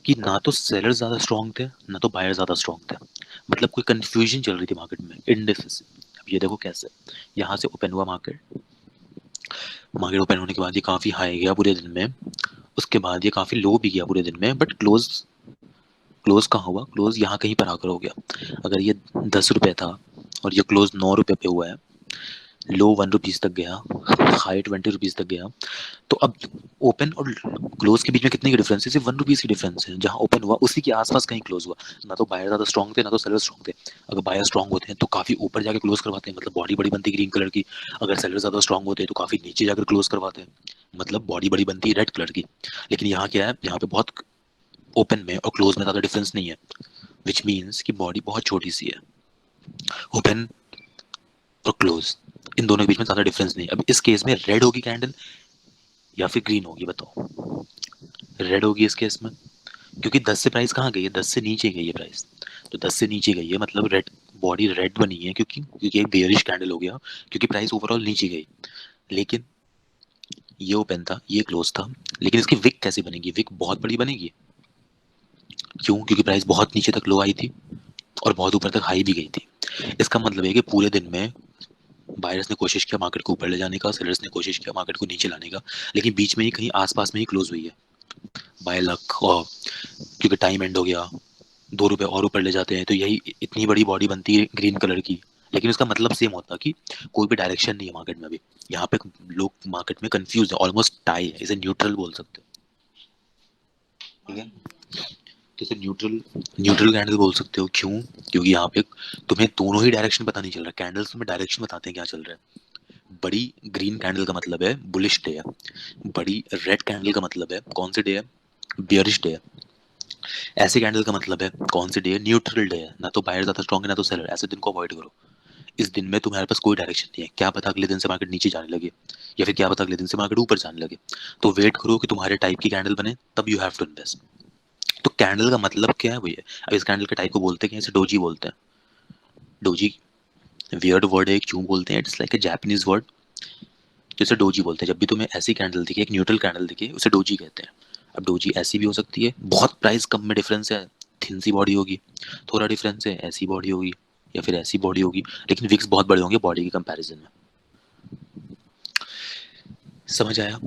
[SPEAKER 1] कि ना तो सेलर ज्यादा स्ट्रॉन्ग थे, ना तो बायर ज्यादा स्ट्रॉन्ग थे, मतलब कोई कंफ्यूजन चल रही थी मार्केट में, इनडिसिजन। अब ये देखो कैसे, यहाँ से ओपन हुआ मार्केट, मार्केट ओपन होने के बाद ये काफी हाई गया पूरे दिन में, उसके बाद ये काफी लो भी गया पूरे दिन में, बट क्लोज, क्लोज कहाँ हुआ, क्लोज यहाँ कहीं पर आकर हो गया। अगर ये 10 रुपये था और ये क्लोज 9 रुपये पे हुआ है, लो 1 रुपीज़ तक गया, हाई 20 रुपीज़ तक गया, तो अब ओपन और क्लोज के बीच में कितने की डिफरेंस है, सिर्फ 1 रुपीज़ की डिफरेंस है। जहाँ ओपन हुआ उसी के आसपास कहीं क्लोज हुआ, ना तो बायर ज़्यादा स्ट्रॉन्ग थे ना तो सेलर स्ट्रॉन्ग थे। अगर बायर स्ट्रॉन्ग होते हैं तो काफ़ी ऊपर जाकर क्लोज करवाते हैं, मतलब बॉडी बड़ी बनती ग्रीन कलर की। अगर सेलर ज़्यादा स्ट्रॉन्ग होते हैं तो काफ़ी नीचे जाकर क्लोज करवाते हैं, मतलब बॉडी बड़ी बनती है रेड कलर की। लेकिन यहाँ क्या है, यहाँ पे बहुत ओपन में और क्लोज में ज़्यादा डिफरेंस नहीं है, विच मीन्स कि बॉडी बहुत छोटी सी है। ओपन और क्लोज इन दोनों के बीच में ज़्यादा डिफरेंस नहीं है। अब इस केस में रेड होगी कैंडल या फिर ग्रीन होगी, बताओ। रेड होगी इस केस में, क्योंकि 10 से प्राइस कहाँ गई है, 10 से नीचे गई है प्राइस, तो 10 से नीचे गई है मतलब रेड, बॉडी रेड बनी है, क्योंकि एक बेयरिश कैंडल हो गया, क्योंकि प्राइस ओवरऑल नीचे गई। लेकिन ये ओपन था, ये क्लोज था, लेकिन इसकी विक कैसे बनेगी, विक बहुत बड़ी बनेगी, क्यों, क्योंकि प्राइस बहुत नीचे तक लो आई थी और बहुत ऊपर तक हाई भी गई थी। इसका मतलब है कि पूरे दिन में बायर्स ने कोशिश किया मार्केट को ऊपर ले जाने का, सेलर्स ने कोशिश किया मार्केट को नीचे लाने का, लेकिन बीच में ही कहीं आसपास में ही क्लोज हुई है बाय लक, और क्योंकि टाइम एंड हो गया, 2 रुपए और ऊपर ले जाते हैं तो यही इतनी बड़ी बॉडी बनती है ग्रीन कलर की। लेकिन उसका मतलब सेम होता कि कोई भी डायरेक्शन नहीं है मार्केट में अभी, यहाँ पे लोग मार्केट में कंफ्यूज है, ऑलमोस्ट टाई है, इसे न्यूट्रल बोल सकते हो, ठीक है। तो इसे न्यूट्रल, न्यूट्रल कैंडल बोल सकते हो, क्यों, क्योंकि यहाँ पे तुम्हें दोनों ही डायरेक्शन पता नहीं चल रहा। कैंडल्स तुम्हें डायरेक्शन बताते हैं क्या चल रहा है। बड़ी ग्रीन कैंडल का मतलब है बुलिश डे है, बड़ी रेड कैंडल का मतलब है कौन सी डे है, बियरिश डे है। ऐसे कैंडल का मतलब है कौन सी डे है, न्यूट्रल डे है, ना तो बायर ज्यादा स्ट्रॉन्ग है ना तो सेलर, ऐसे दिन को अवॉइड करो। इस दिन में तुम्हारे पास कोई डायरेक्शन नहीं है, क्या पता अगले दिन से मार्केट नीचे जाने लगे, या फिर क्या पता अगले दिन से मार्केट ऊपर जाने लगे। तो वेट करो कि तुम्हारे टाइप की कैंडल बने, तब यू हैव टू इन्वेस्ट। तो कैंडल का मतलब क्या है भैया, अब इस कैंडल के टाइप को बोलते हैं, इसे डोजी बोलते हैं, डोजी। वियर्ड वर्ड है, क्यों बोलते हैं? It's like a Japanese word, जैसे डोजी बोलते हैं। जब भी तुम्हें ऐसी कैंडल दिखे, एक न्यूट्रल कैंडल दिखे, उसे डोजी कहते हैं। अब डोजी ऐसी भी हो सकती है, बहुत प्राइस कम में डिफरेंस है, थिन सी बॉडी होगी, थोड़ा डिफरेंस है, ऐसी बॉडी होगी या फिर ऐसी बॉडी होगी, लेकिन विक्स बहुत बड़े होंगे बॉडी के कंपैरिजन में। समझ आया?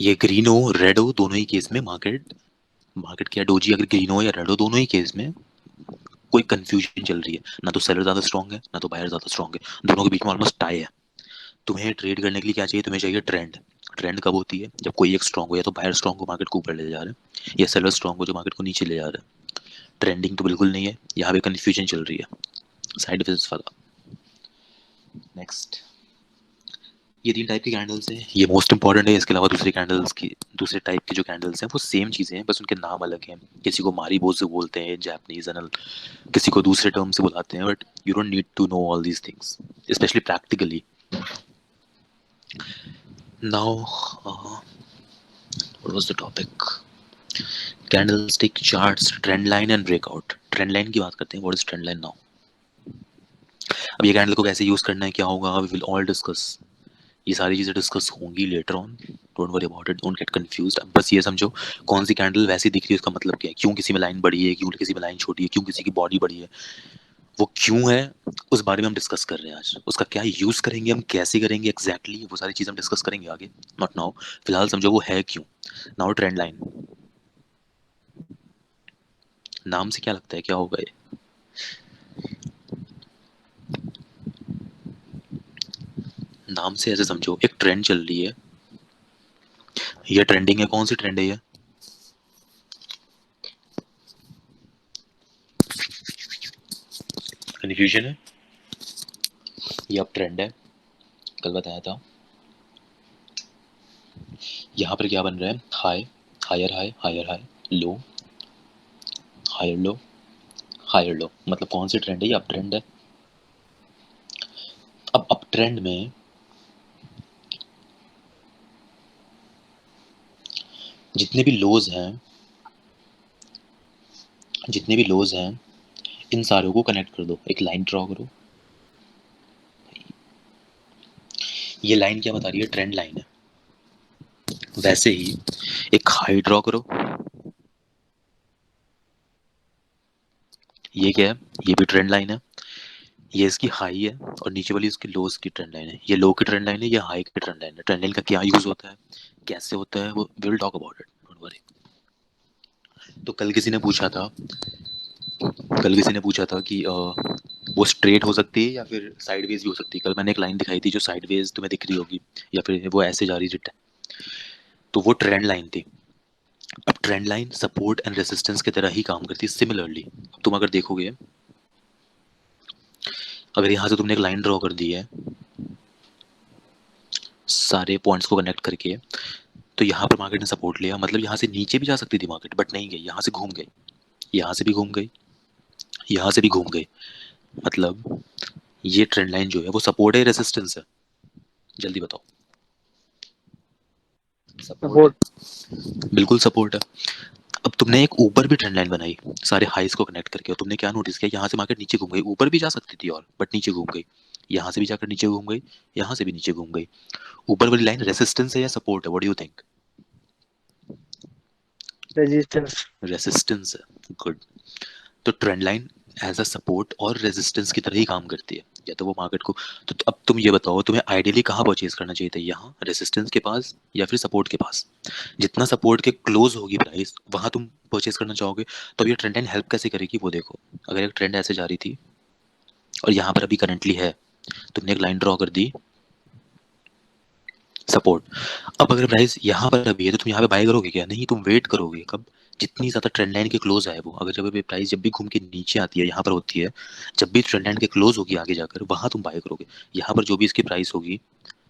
[SPEAKER 1] ये ग्रीन हो रेड हो, दोनों ही केस में मार्केट क्या डोजी अगर ग्रीन हो या रेड हो, दोनों ही केस में कोई कंफ्यूजन चल रही है। ना तो सेलर ज्यादा स्ट्रांग है, ना तो बायर ज्यादा स्ट्रांग है, दोनों के बीच में ऑलमोस्ट टाई है। तुम्हें ट्रेड करने के लिए क्या चाहिए? तुम्हें चाहिए ट्रेंड। ट्रेंड कब होती है? जब कोई एक स्ट्रांग हो, या तो बायर स्ट्रांग हो मार्केट को ऊपर ले जा रहे हैं, या सेलर स्ट्रांग हो जो मार्केट को नीचे ले जा रहे हैं। ट्रेंडिंग तो बिल्कुल नहीं है, यहाँ पे कंफ्यूजन चल रही है, साइड इफेक्ट्स वाला। नेक्स्ट, ये 3 टाइप की कैंडल्स हैं, ये मोस्ट इंपॉर्टेंट है। इसके अलावा दूसरे कैंडल्स की, दूसरे टाइप की जो कैंडल्स हैं वो सेम चीज़ें हैं, बस उनके नाम अलग हैं। किसी को मारीबो से बोलते हैं जापानीज एनल, किसी को दूसरे टर्म से बुलाते हैं, but you don't need to know all these things, specially practically. Now what was the topic? Candlestick charts, trend line and breakout. Trend line की बात करते हैं। What is trend line now? अब ये कैंडल को कैसे यूज करना है, क्या होगा, वी विल ऑल डिस्कस। ये सारी चीज़ें डिस्कस होंगी later on, don't worry about it, don't get confused. अब बस ये समझो कौन सी कैंडल वैसी दिख रही है, उसका मतलब क्या है, क्यों किसी में लाइन बड़ी है, क्यों किसी में लाइन छोटी है, क्यों किसी की बॉडी बड़ी है, वो क्यों है, उस बारे में हम डिस्कस कर रहे हैं आज। उसका क्या यूज़ करेंगे हम, कैसे करेंगे एग्जैक्टली, वो सारी चीज़ हम डिस्कस करेंगे आगे, नॉट नाउ। फिलहाल समझो वो है क्यों। नाउ ट्रेंड लाइन, नाम से क्या लगता है क्या होगा ये? नाम से ऐसे समझो, एक ट्रेंड चल रही है, ये ट्रेंडिंग है। कौन सी ट्रेंड है ये? कन्फ्यूजन है? ये अब ट्रेंड है, कल बताया था। यहाँ पर क्या बन रहा है? High, higher high, higher high, low, higher low, higher low. मतलब कौन सी ट्रेंड है? ये अप ट्रेंड है। अब अप ट्रेंड में जितने भी लोज हैं, जितने भी लोज हैं, इन सारों को कनेक्ट कर दो, एक लाइन ड्रॉ करो। ये लाइन क्या बता रही है? ट्रेंड लाइन है। वैसे ही एक हाई ड्रॉ करो, ये क्या है? ये भी ट्रेंड लाइन है। ये इसकी हाई है और नीचे वाली इसकी लोज की ट्रेंड लाइन है। ये लो की ट्रेंड लाइन है, ये हाई की ट्रेंड लाइन है। ट्रेंड लाइन का क्या यूज होता है, कैसे होता है, वो will talk about it, don't worry. तो कल किसी ने पूछा था, कि वो स्ट्रेट हो सकती है या फिर साइडवेज भी हो सकती है। कल मैंने एक लाइन दिखाई थी जो साइडवेज तुम्हें दिख रही होगी, या फिर वो ऐसे जा रही है, तो वो ट्रेंड लाइन थी। अब trend line support and resistance की तरह ही काम करती है सिमिलरली। तुम अगर देखोगे, अगर यहाँ से तुमने एक लाइन ड्रॉ कर दी है सारे पॉइंट्स को कनेक्ट करके, तो यहाँ पर मार्केट ने सपोर्ट लिया, मतलब यहाँ से नीचे भी जा सकती थी मार्केट, बट नहीं गई, यहाँ से घूम गई, यहाँ से भी घूम गई, यहाँ से भी घूम गई। मतलब ये ट्रेंड लाइन जो है वो सपोर्ट है, रेजिस्टेंस है? जल्दी बताओ। Support
[SPEAKER 3] support.
[SPEAKER 1] है, बिल्कुल सपोर्ट है। अब तुमने एक ऊपर भी ट्रेंड लाइन बनाई सारे हाइस को कनेक्ट करके, और तुमने क्या नोटिस किया, यहाँ से मार्केट नीचे घूम गई, ऊपर भी जा सकती थी और, बट नीचे घूम गई, यहाँ से भी जाकर नीचे घूम गई, यहाँ से भी नीचे घूम गई। ऊपर वाली लाइन रेसिस्टेंस है या सपोर्ट है? What do you think?
[SPEAKER 3] Resistance.
[SPEAKER 1] Resistance है, गुड। तो trend line as a support और रेजिस्टेंस की तरह ही काम करती है, या तो वो मार्केट को। तो अब तुम ये बताओ, तुम्हें आइडियली कहाँ परचेज करना चाहिए था, यहाँ रेजिस्टेंस के पास या फिर सपोर्ट के पास? जितना सपोर्ट के क्लोज होगी प्राइस, वहां तुम परचेज करना चाहोगे। तो अब ये ट्रेंड लाइन हेल्प कैसे करेगी वो देखो। अगर एक ट्रेंड ऐसे जा रही थी और यहाँ पर अभी करंटली है, तुमने एक लाइन ड्रॉ कर दी सपोर्ट। अब अगर प्राइस यहाँ पर अभी है, तो तुम यहाँ पे बाय करोगे क्या? नहीं, तुम वेट करोगे कब? जितनी ज्यादा ट्रेंड लाइन के क्लोज आए वो, अगर जब प्राइस जब भी घूम के नीचे आती है, यहाँ पर होती है, जब भी ट्रेंड लाइन के क्लोज होगी आगे जाकर, वहां तुम बाय करोगे। यहाँ पर जो भी इसकी प्राइस होगी,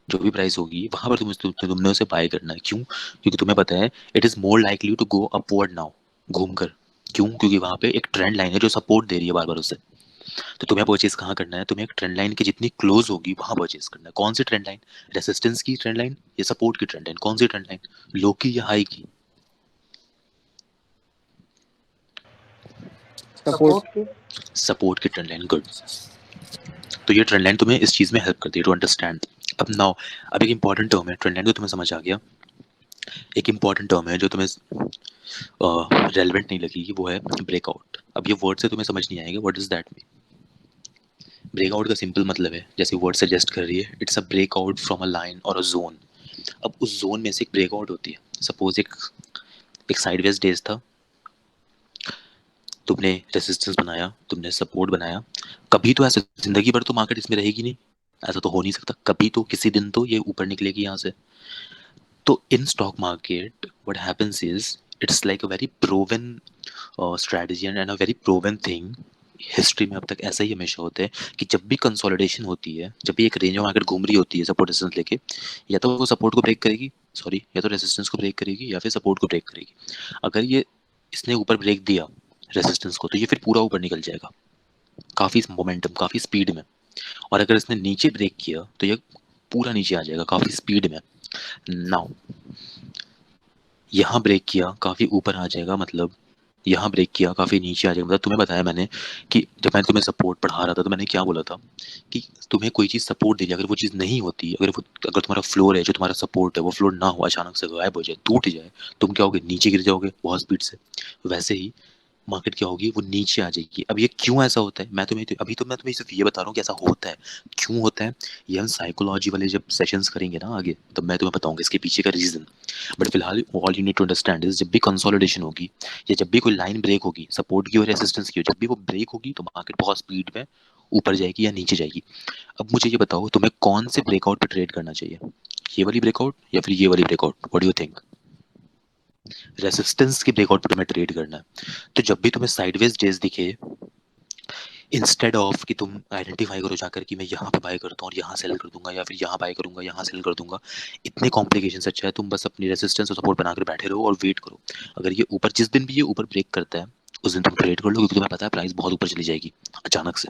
[SPEAKER 1] जो भी प्राइस होगी, वहां पर तुमने उसे बाय करना है। क्यों? क्योंकि तुम्हें पता है it is more likely to go upward now, घूमकर। क्यों? क्योंकि वहां पे एक ट्रेंड लाइन है जो सपोर्ट दे रही है बार बार उसे। तो तुम्हें परचेज कहाँ करना है? तुम्हें एक ट्रेंड लाइन की जितनी क्लोज होगी वहां परचेज करना है। कौन सी ट्रेंड लाइन? रेसिस्टेंस की ट्रेंड लाइन या सपोर्ट की ट्रेंड लाइन? कौन सी ट्रेंड लाइन, लो की या हाई की?
[SPEAKER 3] सपोर्ट की।
[SPEAKER 1] सपोर्ट की ट्रेंड लाइन, गुड। तो ये ट्रेंड लाइन तुम्हें इस चीज़ में हेल्प करती है टू अंडरस्टैंड। अब नाउ, अब एक इंपॉर्टेंट टर्म है, ट्रेंड लाइन तो तुम्हें समझ आ गया, एक इंपॉर्टेंट टर्म है जो तुम्हें रेलेवेंट नहीं लगेगी, वो है ब्रेकआउट। अब ये वर्ड से तुम्हें समझ नहीं आएगा what is that mean. Breakout का सिंपल मतलब है, जैसे वर्ड सजेस्ट कर रही है, it's a breakout from a line और अ जोन। अब उस जोन में से एक ब्रेकआउट होती है। सपोज एक साइडवेज डेज था, तुमने रेसिस्टेंस बनाया, तुमने सपोर्ट बनाया, कभी तो ऐसे जिंदगी भर तो मार्केट इसमें रहेगी नहीं, ऐसा तो हो नहीं सकता, कभी तो किसी दिन तो ये ऊपर निकलेगी यहाँ से। तो in stock market what happens is it's like a very proven strategy and a very proven thing. History में अब तक ऐसा ही हमेशा होता है कि जब भी कंसोलिडेशन होती है, जब भी एक रेंज ऑफ मार्केट घूम रही होती है सपोर्ट रेजिस्टेंस लेके, या तो वो सपोर्ट को ब्रेक करेगी, सॉरी, या तो रेजिस्टेंस को ब्रेक करेगी या फिर सपोर्ट को ब्रेक करेगी। अगर ये इसने ऊपर ब्रेक दिया रेजिस्टेंस को, तो ये फिर पूरा ऊपर निकल जाएगा काफ़ी मोमेंटम, काफ़ी स्पीड में। और अगर इसने नीचे ब्रेक किया तो ये पूरा नीचे आ जाएगा काफ़ी स्पीड में। नाउ यहाँ ब्रेक किया काफ़ी ऊपर आ जाएगा, मतलब यहाँ ब्रेक किया काफ़ी नीचे आ जाएगा। मतलब तुम्हें बताया मैंने कि जब मैं तुम्हें सपोर्ट पढ़ा रहा था तो मैंने क्या बोला था कि तुम्हें कोई चीज़ सपोर्ट दे रही है, अगर वो चीज़ नहीं होती, अगर तुम्हारा फ्लोर है, जो तुम्हारा सपोर्ट है, वो फ्लोर ना हो, अचानक से गायब हो जाए, टूट जाए, तुम क्या होगे, नीचे गिर जाओगे बहुत स्पीड से। वैसे ही मार्केट क्या होगी, वो नीचे आ जाएगी। अब ये क्यों ऐसा होता है, मैं तुम्हें सिर्फ ये बता रहा हूँ कि ऐसा होता है, क्यों होता है। ये हम साइकोलॉजी वाले जब सेशंस करेंगे ना आगे, तब मैं तुम्हें बताऊंगा इसके पीछे का रीजन। बट फिलहाल all you need to understand is, जब भी कंसोलिडेशन होगी या जब भी कोई लाइन ब्रेक होगी, सपोर्ट की और रेजिस्टेंस की, जब भी वो ब्रेक होगी तो मार्केट बहुत स्पीड में ऊपर जाएगी या नीचे जाएगी। अब मुझे ये बताओ, तुम्हें कौन से ब्रेकआउट पे ट्रेड करना चाहिए, ये वाली ब्रेकआउट या फिर ये वाली breakout, what do you think. Resistance की ब्रेकआउट पे तुम्हें ट्रेड करना है। तो जब भी तुम्हें साइडवेज डेज दिखे, इंस्टेड ऑफ कि तुम आइडेंटिफाई करो जाकर कि मैं यहाँ पे बाय करता हूँ और यहाँ सेल कर दूंगा, या फिर यहाँ बाय करूंगा यहाँ सेल कर दूंगा, इतने कॉम्प्लिकेशन से अच्छा है तुम बस अपनी रेसिस्टेंस और सपोर्ट बनाकर बैठे रहो और वेट करो। अगर ये ऊपर, जिस दिन भी ये ऊपर ब्रेक करता है, उस दिन तुम ट्रेड कर लो, क्योंकि तुम्हें पता है प्राइस बहुत ऊपर चली जाएगी अचानक से।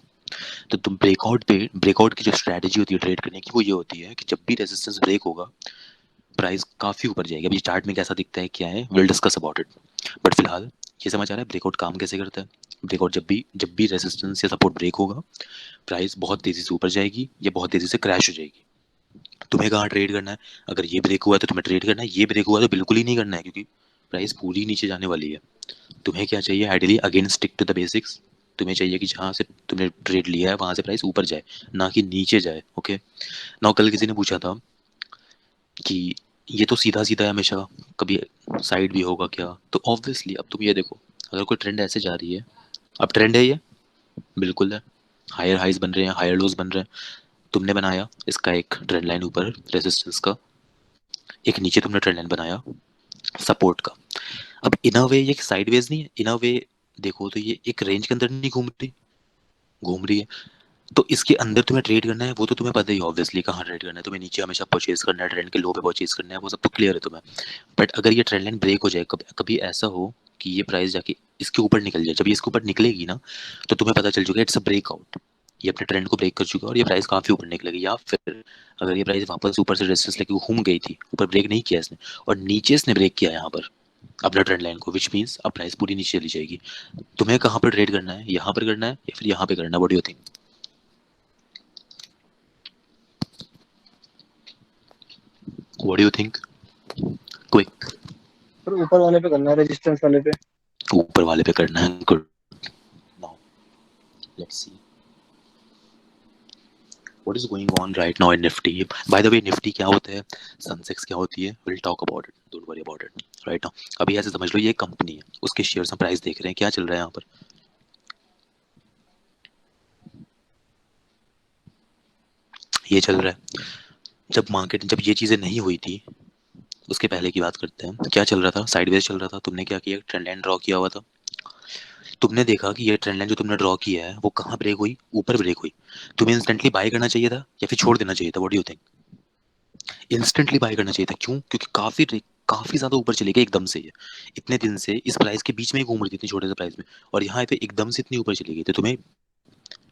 [SPEAKER 1] तो तुम ब्रेकआउट की जो स्ट्रैटेजी होती है ट्रेड करने की, वो ये होती है कि जब भी रेजिस्टेंस ब्रेक होगा, प्राइस काफ़ी ऊपर जाएगी। अभी चार्ट में कैसा दिखता है, क्या है, will discuss about it. But फिलहाल ये समझ आ रहा है ब्रेकआउट काम कैसे करता है। ब्रेकआउट जब भी रेजिस्टेंस या सपोर्ट ब्रेक होगा, प्राइस बहुत तेज़ी से ऊपर जाएगी या बहुत तेज़ी से क्रैश हो जाएगी। तुम्हें कहाँ ट्रेड करना है, अगर ये ब्रेक हुआ है तो तुम्हें ट्रेड करना है, ये ब्रेक हुआ तो बिल्कुल ही नहीं करना है, क्योंकि प्राइस पूरी नीचे जाने वाली है। तुम्हें क्या चाहिए, ideally again stick to the basics. तुम्हें चाहिए कि जहाँ से तुमने ट्रेड लिया है वहाँ से प्राइस ऊपर जाए, ना कि नीचे जाए। ओके। नाउ कल किसी ने पूछा था कि ये तो सीधा सीधा है हमेशा, कभी साइड भी होगा क्या। तो ऑब्वियसली अब तुम ये देखो, अगर कोई ट्रेंड ऐसे जा रही है, अब ट्रेंड है ये, बिल्कुल है, हायर हाइज बन रहे हैं, हायर लोज बन रहे हैं, तुमने बनाया इसका एक ट्रेंड लाइन ऊपर रेजिस्टेंस का, एक नीचे तुमने ट्रेंड लाइन बनाया सपोर्ट का। अब इन अ वे ये साइडवेज नहीं है, इन अ वे देखो तो ये एक रेंज के अंदर नहीं घूम रही है। तो इसके अंदर तुम्हें ट्रेड करना है, वो तो तुम्हें पता ही ऑब्वियसली कहाँ ट्रेड करना है, तुम्हें नीचे हमेशा परचेज करना है, ट्रेंड के लो पे परचेज करना है, वो सब तो क्लियर है तुम्हें। बट अगर ये ट्रेंड लाइन ब्रेक हो जाए, कभी ऐसा हो कि ये प्राइस जाके इसके ऊपर निकल जाए, जब ये इसके ऊपर निकलेगी ना, तो तुम्हें पता चल चुका है इट्स अ ब्रेकआउट, ये अपने ट्रेंड को ब्रेक कर चुका है और ये प्राइस काफी ऊपर निकलेगी। या फिर अगर ये प्राइस वापस ऊपर से रेजिस्टेंस लेके घूम गई थी, ऊपर ब्रेक नहीं किया इसने और नीचे इसने ब्रेक किया यहाँ पर अपना ट्रेंड लाइन को, विच मीन्स अब प्राइस पूरी नीचे चली जाएगी। तुम्हें कहाँ पर ट्रेड करना है, यहाँ पर करना है या फिर यहाँ पे करना है, what do you think. What do you think, quick.
[SPEAKER 3] फिर ऊपर वाले पे करना है, रेजिस्टेंस वाले पे।
[SPEAKER 1] ऊपर वाले पे करना है, good. Now let's see what is going on right now in Nifty. By the way Nifty क्या होता है, सेंसेक्स क्या होती है, will talk about it, don't worry about it right now. अभी ऐसे समझ लो ये कंपनी है, उसके शेयर्स हम प्राइस देख रहे हैं, क्या चल रहा है यहाँ पर, ये चल रहा है। जब ये चीजें नहीं हुई थी, उसके पहले की बात करते हैं, क्या चल रहा था, साइडवेज चल रहा था। तुमने क्या किया, ट्रेंड लाइन ड्रॉ किया हुआ था, तुमने देखा कि ये ट्रेंड लाइन जो तुमने ड्रॉ किया है वो कहाँ ब्रेक हुई, ऊपर ब्रेक हुई। तुम्हें इंस्टेंटली बाय करना चाहिए था या फिर छोड़ देना चाहिए था, what do you think. Instantly buy करना चाहिए था, क्यों, क्योंकि काफी ज्यादा ऊपर चली गई एकदम से। ये इतने दिन से इस प्राइस के बीच में ही घूम रही थी इतनी छोटे से प्राइस में, और यहाँ पे एकदम से इतनी ऊपर चली गई, तो तुम्हें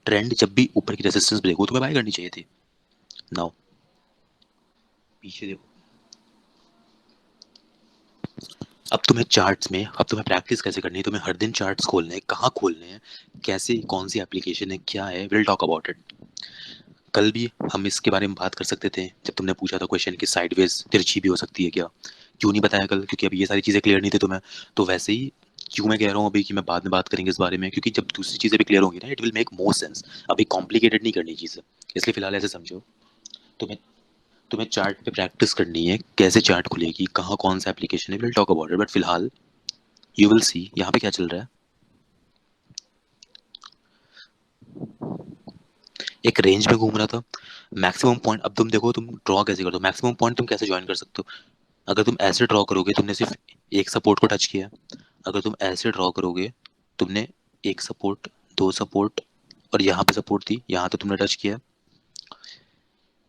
[SPEAKER 1] ट्रेंड जब भी ऊपर की रेजिस्टेंस ब्रेक हो तुम्हें बाय करनी चाहिए थी। नाउ पीछे देखो, अब तुम्हें प्रैक्टिस कैसे करनी है, तुम्हें हर दिन चार्ट्स खोलने हैं, कहाँ खोलने हैं, कैसे, कौन सी एप्लीकेशन है, क्या है, विल टॉक अबाउट इट। कल भी हम इसके बारे में बात कर सकते थे जब तुमने पूछा था क्वेश्चन कि साइडवेज तिरछी भी हो सकती है क्या। क्यों नहीं बताया कल, क्योंकि अभी ये सारी चीज़ें क्लियर नहीं थी तुम्हें। तो वैसे ही क्यों मैं कह रहा हूँ अभी कि मैं बाद में बात करेंगे इस बारे में, क्योंकि जब दूसरी चीज़ें भी क्लियर होंगी ना, it will make more sense. अभी कॉम्प्लिकेटेड नहीं करनी चीज़ें, इसलिए फिलहाल ऐसे समझो। तुम्हें तुम्हें चार्ट पे प्रैक्टिस करनी है, कैसे चार्ट खुलेगी, कहाँ कौन सा एप्लीकेशन है, will talk about it. But फिलहाल यू विल सी यहाँ पे क्या चल रहा है। एक रेंज में घूम रहा था, मैक्सिमम पॉइंट। अब तुम देखो तुम ड्रॉ कैसे करते हो, मैक्सिमम पॉइंट तुम कैसे ज्वाइन कर सकते हो। अगर तुम ऐसे ड्रॉ करोगे, तुमने सिर्फ एक सपोर्ट को टच किया। अगर तुम ऐसे ड्रॉ करोगे, तुमने एक सपोर्ट, दो सपोर्ट, और यहाँ पे सपोर्ट थी, यहाँ तो तुमने टच किया।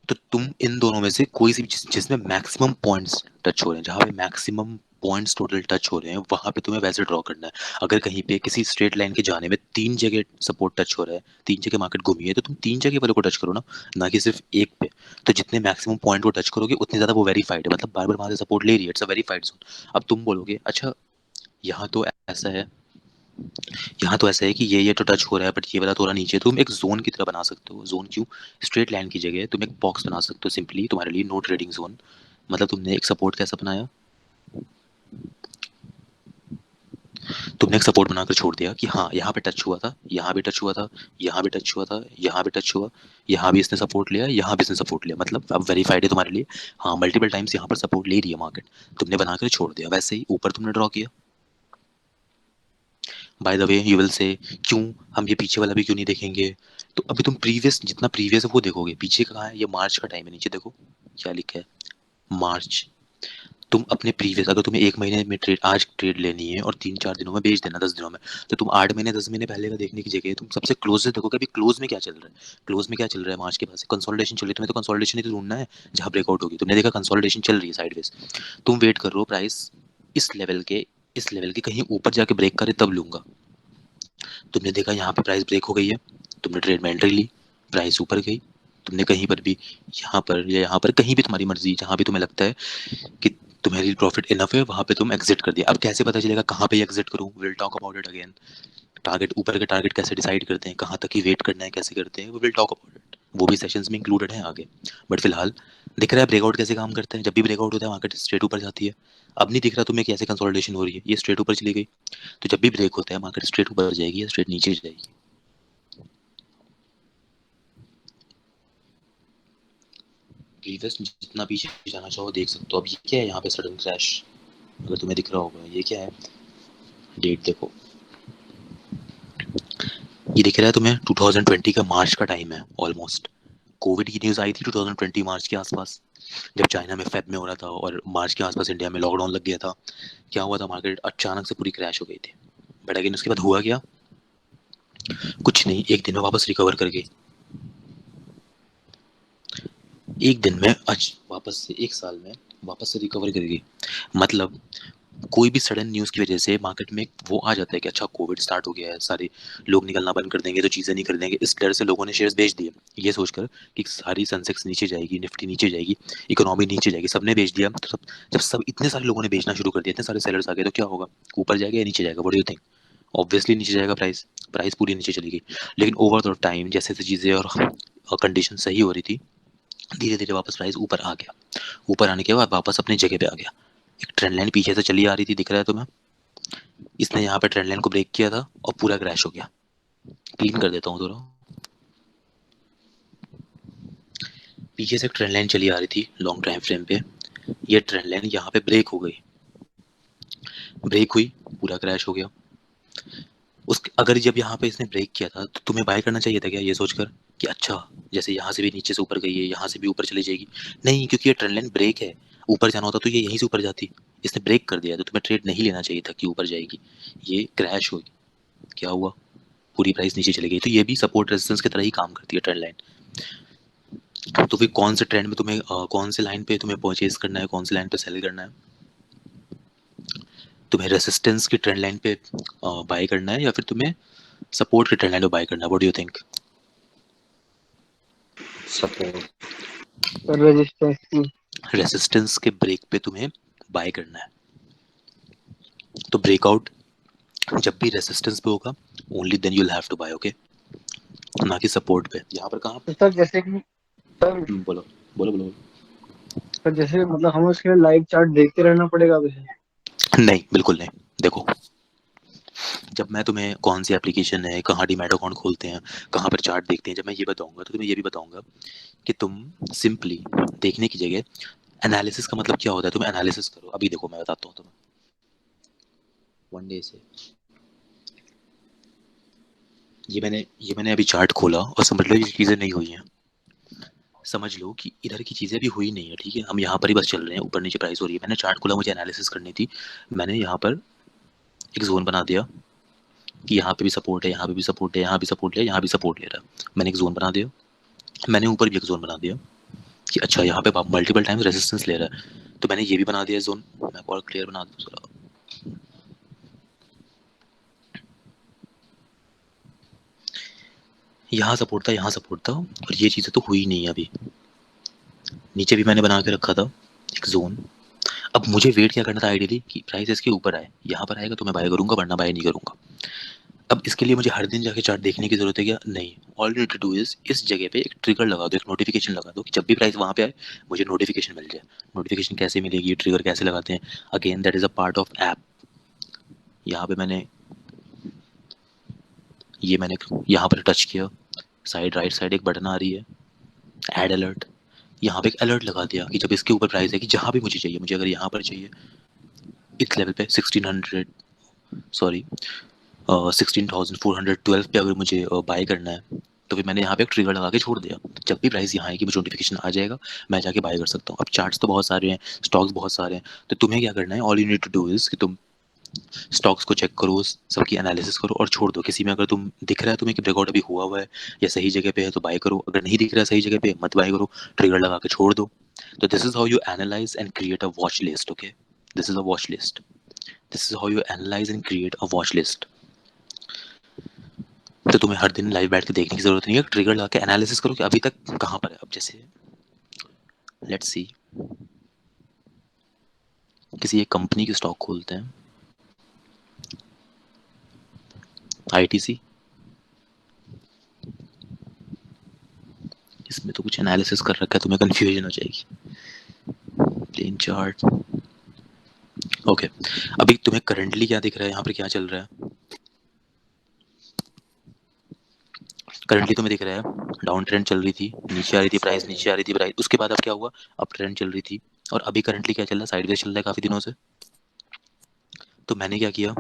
[SPEAKER 1] तो तुम इन दोनों में से कोई सी भी जिसमें मैक्सिमम पॉइंट्स टच हो रहे हैं, जहाँ पे मैक्सिमम पॉइंट्स टोटल टच हो रहे हैं, वहां पे तुम्हें वैसे ड्रॉ करना है। अगर कहीं पे किसी स्ट्रेट लाइन के जाने में 3 जगह सपोर्ट टच हो रहा है, 3 जगह मार्केट घूमी है, तो तुम 3 जगह वाले को टच करो ना, ना कि सिर्फ एक पे। तो जितने मैक्सिमम पॉइंट वो टच करोगे उतनी ज्यादा वो वेरीफाइड है, मतलब बार बार वहां से सपोर्ट ले रही है, इट्स अ वेरीफाइड जोन। अब तुम बोलोगे अच्छा यहाँ तो ऐसा है, यहाँ तो ऐसा है कि ये तो टच हो रहा है, बट ये वाला थोड़ा नीचे है। तुम एक जोन की तरह बना सकते हो। जोन क्यों, स्ट्रेट लाइन की जगह तुम एक बॉक्स बना सकते हो सिंपली, तुम्हारे लिए नो ट्रेडिंग जोन। मतलब तुमने एक सपोर्ट कैसा बनाया, तुमने एक सपोर्ट बनाकर छोड़ दिया कि हाँ यहाँ पे टच हुआ था, यहाँ भी टच हुआ था, यहाँ भी टच हुआ था, यहाँ भी टच हुआ, यहाँ भी इसने सपोर्ट लिया, यहाँ भी इसने सपोर्ट लिया, मतलब अब वेरीफाइड है तुम्हारे लिए। हाँ मल्टीपल टाइम्स यहाँ पर सपोर्ट ले रही है मार्केट, तुमने बनाकर छोड़ दिया। वैसे ही ऊपर तुमने ड्रॉ किया। By the way you will say क्यों हम ये पीछे वाला भी क्यों नहीं देखेंगे। तो अभी तुम प्रीवियस, जितना प्रीवियस है वो देखोगे। पीछे का कहाँ है, ये मार्च का टाइम है, नीचे देखो क्या लिखा है, मार्च। तुम अपने प्रीवियस, अगर तुम्हें एक महीने में ट्रेड, आज ट्रेड लेनी है और 3-4 दिनों में बेच देना, 10 दिनों में, तो तुम 8 महीने 10 महीने पहले का देखने की जगह तुम सबसे क्लोज से देखो कि अभी क्लोज में क्या चल रहा है। क्लोज में क्या चल रहा है, मार्च के पास कंसोलिडेशन चल रही है, तुम्हें तो कंसोलिडेशन ही तो ढूंढना है। जहाँ ब्रेकआउट होगी, तुमने देखा कंसोलिडेशन चल रही है साइडवेज, तुम वेट कर रहे हो प्राइस इस लेवल के, इस लेवल के कहीं ऊपर जाके ब्रेक करे तब लूंगा। तुमने देखा यहाँ पे प्राइस ब्रेक हो गई है, तुमने ट्रेड में एंट्री ली, प्राइस ऊपर गई। तुमने कहीं पर भी, यहाँ पर या यहाँ पर कहीं भी, तुम्हारी मर्जी, जहाँ भी तुम्हें लगता है कि तुम्हारी प्रॉफिट इनफ है, वहां पे तुम एग्जिट कर दिया। अब कैसे पता चलेगा कहाँ पे एग्जिट करूँ, will talk about it again. Target, ऊपर के टारगेट कैसे डिसाइड करते हैं, कहाँ तक ही वेट करना है, कैसे करते हैं, वो विल टॉक अबाउट इट। वो भी सेशंस में इंक्लूडेड है आगे। बट फिलहाल दिख रहा है ब्रेकआउट कैसे काम करते हैं। जब भी ब्रेकआउट होता है मार्केट स्ट्रेट ऊपर जाती है। अब नहीं दिख रहा तुम्हें कैसे कंसोलिडेशन हो रही है, ये स्ट्रेट ऊपर चली गई। तो जब भी ब्रेक होता है मार्केट स्ट्रेट ऊपर जाएगी या स्ट्रेट नीचे जाएगी। प्रीवियस जितना पीछे जाना चाहो देख सकते हो। अब ये क्या है यहाँ पे सडन क्रैश, अगर तुम्हें दिख रहा होगा ये क्या है, डेट देखो, ये दिख रहा है तुम्हें 2020 का मार्च का टाइम है ऑलमोस्ट। कोविड की न्यूज़ आई थी 2020 मार्च के आसपास, जब चाइना में फेब में हो रहा था और मार्च के आसपास इंडिया में लॉकडाउन लग गया था। क्या हुआ था, मार्केट अचानक से पूरी क्रैश हो गई थी। बट अगेन उसके बाद हुआ क्या, कुछ नहीं, एक दिन में वापस रिकवर कर गई। एक दिन में आज वापस से, एक साल में वापस से रिकवर कर गई। मतलब कोई भी सडन न्यूज़ की वजह से मार्केट में वो आ जाता है कि अच्छा कोविड स्टार्ट हो गया है, सारे लोग निकलना बंद कर देंगे तो चीज़ें नहीं कर देंगे। इस डर से लोगों ने शेयर्स बेच दिए, ये सोचकर कि सारी सेंसेक्स नीचे जाएगी, निफ्टी नीचे जाएगी, इकोनॉमी नीचे जाएगी, सबने बेच दिया। तो जब सब इतने सारे लोगों ने बेचना शुरू कर दिया, इतने सारे सेलर्स आ गए, तो क्या होगा, ऊपर जाएगा या नीचे जाएगा, what do you think. Obviously नीचे जाएगा प्राइस, प्राइस पूरी नीचे चली गई। लेकिन ओवर द टाइम जैसे जैसे चीज़ें और कंडीशन सही हो रही थी, धीरे धीरे वापस प्राइस ऊपर आ गया। ऊपर आने के बाद वापस अपनी जगह पे आ गया। एक ट्रेंड लाइन पीछे से चली आ रही थी, दिख रहा है तुम्हें, इसने यहाँ पे ट्रेंड लाइन को ब्रेक किया था और पूरा क्रैश हो गया। क्लीन कर देता हूँ थोड़ा। पीछे से एक ट्रेंड लाइन चली आ रही थी लॉन्ग टाइम फ्रेम पे, ये ट्रेंड लाइन यहाँ पे ब्रेक हो गई, ब्रेक हुई, पूरा क्रैश हो गया। उस अगर जब यहाँ पे इसने ब्रेक किया था तो तुम्हें बाय करना चाहिए था क्या, ये सोचकर कि अच्छा जैसे यहाँ से भी नीचे से ऊपर गई है, यहाँ से भी ऊपर चली जाएगी। नहीं, क्योंकि ये ट्रेंड लाइन ब्रेक है। ऊपर जाना होता तो ये यहीं से ऊपर जाती, इसने ब्रेक कर दिया तो तुम्हें ट्रेड नहीं लेना चाहिए था कि ऊपर जाएगी, ये क्रैश हुई। क्या हुआ, पूरी प्राइस नीचे चली गई। तो ये भी सपोर्ट रेजिस्टेंस की तरह ही काम करती है ट्रेंड लाइन। तो फिर कौन से ट्रेंड में तुम्हें कौन से लाइन पे तुम्हें परचेज करना है, कौन से लाइन पे सेल करना है, तुम्हें रेसिस्टेंस की ट्रेंड लाइन पे बाय करना है या फिर तुम्हें सपोर्ट की ट्रेंड लाइन पे बाय करना है, what do you think.
[SPEAKER 3] Resistance की।
[SPEAKER 1] रेसिस्टेंस के ब्रेक पे तुम्हें बाय करना है। तो ब्रेकआउट जब भी रेसिस्टेंस पे होगा only then you will have to buy, okay, ना कि सपोर्ट पे। यहाँ पर कहाँ
[SPEAKER 3] तो सर जैसे कि सर
[SPEAKER 1] बोलो बोलो बोलो।
[SPEAKER 3] सर जैसे मतलब हमें उसके लिए लाइव चार्ट देखते रहना पड़ेगा अभी से?
[SPEAKER 1] नहीं, बिल्कुल नहीं। देखो, जब मैं तुम्हें कौन सी एप्लीकेशन है, कहाँ डीमैट अकाउंट खोलते हैं, कहाँ पर चार्ट देखते हैं, जब मैं ये बताऊंगा तो तुम्हें ये भी बताऊंगा कि तुम सिंपली देखने की जगह एनालिसिस का मतलब क्या होता है, तुम एनालिसिस करो। अभी देखो मैं बताता हूँ तुम्हें, वन डे से ये मैंने अभी चार्ट खोला और समझ लो ये चीज़ें नहीं हुई हैं। समझ लो कि इधर की चीज़ें भी हुई नहीं है, ठीक है, हम यहाँ पर ही बस चल रहे हैं, ऊपर नीचे प्राइस हो रही है। मैंने चार्ट खोला, मुझे एनालिसिस करनी थी, मैंने यहाँ पर एक जोन बना दिया कि यहाँ पे भी सपोर्ट है, यहाँ पे भी सपोर्ट है, यहाँ भी सपोर्ट है, यहाँ भी सपोर्ट ले रहा है। मैंने एक जोन बना दिया, मैंने ऊपर भी एक जोन बना दिया कि अच्छा यहाँ पे मल्टीपल टाइम्स रेजिस्टेंस ले रहा है, तो मैंने ये भी बना दिया जोन। मैं और क्लियर बना दूँ जरा, यहाँ सपोर्ट था, यहाँ सपोर्ट था, और ये चीज़ें तो हुई नहीं है अभी। नीचे भी मैंने बना के रखा था एक जोन। अब मुझे वेट क्या करना था आइडियली कि प्राइस इसके ऊपर आए, यहाँ पर आएगा तो मैं बाय करूंगा, वरना बाय नहीं करूंगा। अब इसके लिए मुझे हर दिन जाके चार्ट देखने की जरूरत है क्या? नहीं। All you need to do is इस जगह पे एक ट्रिगर लगा दो, एक नोटिफिकेशन लगा दो कि जब भी प्राइस वहाँ पे आए मुझे नोटिफिकेशन मिल जाए। नोटिफिकेशन कैसे मिलेगी, ट्रिगर कैसे लगाते हैं? Again that is a part of app. यहाँ पे मैंने यहाँ पर टच किया, साइड राइट साइड एक बटन आ रही है, ऐड अलर्ट। यहाँ पे एक अलर्ट लगा दिया कि जब इसके ऊपर प्राइस है कि जहाँ भी मुझे चाहिए, मुझे अगर यहाँ पर चाहिए इस लेवल पे 1600, सॉरी 16,412 पे अगर मुझे बाय करना है, तो फिर मैंने यहाँ पे एक ट्रिगर लगा के छोड़ दिया। जब भी प्राइस यहाँ आएगी मुझे नोटिफिकेशन आ जाएगा, मैं जाके बाय कर सकता हूँ। अब चार्ट्स तो बहुत सारे हैं, स्टॉक्स बहुत सारे हैं, तो तुम्हें क्या करना है, all you need to do is कि तुम स्टॉक्स को चेक करो, सबकी एनालिसिस करो और छोड़ दो। किसी में अगर तुम दिख रहा है तुम्हें कि ब्रेकआउट अभी हुआ है या सही जगह पे है तो बाय करो, अगर नहीं दिख रहा है सही जगह पे मत बाय करो, ट्रिगर लगा के छोड़ दो। तो this is how you analyse and create a watch list, okay, this is a watch list, this is how you analyse and create a watch list. तो तुम्हें हर दिन लाइव बैठ के देखने की जरूरत नहीं है, ट्रिगर लगा के एनालिसिस करो कि अभी तक कहाँ पर है। अब जैसे लेट्स सी, किसी एक कंपनी की स्टॉक खोलते हैं, आईटीसी, इसमें तो कुछ एनालिसिस कर रखा है, तुम्हें कंफ्यूजन हो जाएगी। Plain chart, okay. अभी तुम्हें करंटली क्या दिख रहा है, यहाँ पर क्या चल रहा है? करंटली तुम्हें दिख रहा है डाउन ट्रेंड चल रही थी, नीचे आ रही थी प्राइस, नीचे आ रही थी प्राइस, उसके बाद अब क्या हुआ, अप ट्रेंड चल रही थी, और अभी करंटली क्या चल रहा है, साइडवेज चल रहा है काफी दिनों से। तो मैंने क्या किया,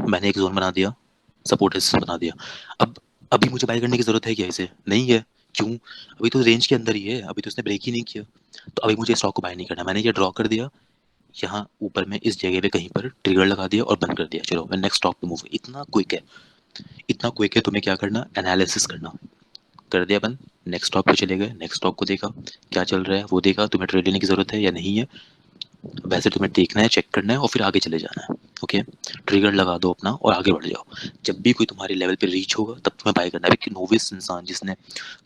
[SPEAKER 1] मैंने एक जोन बना दिया, सपोर्ट रेजिस्टेंस बना दिया। अब अभी मुझे बाय करने की जरूरत है क्या? इसे नहीं है। क्यों? अभी तो रेंज के अंदर ही है, अभी तो उसने ब्रेक ही नहीं किया, तो अभी मुझे स्टॉक को बाय नहीं करना। मैंने ये ड्रॉ कर दिया यहाँ ऊपर में, इस जगह पे कहीं पर ट्रिगर लगा दिया और बंद कर दिया, चलो मैं नेक्स्ट स्टॉक पे मूव। इतना क्विक है, इतना क्विक है। तुम्हें क्या करना, एनालिसिस करना, कर दिया बंद, नेक्स्ट स्टॉक पे चले गए, नेक्स्ट स्टॉक को देखा क्या चल रहा है, वो देखा, तुम्हें ट्रेड लेने की जरूरत है या नहीं है, वैसे तुम्हें देखना है, चेक करना है और फिर आगे चले जाना है, ओके। ट्रिगर लगा दो अपना और आगे बढ़ जाओ। जब भी कोई तुम्हारे लेवल पे रीच होगा तब तुम्हें बाय करना है। कि नोविस इंसान जिसने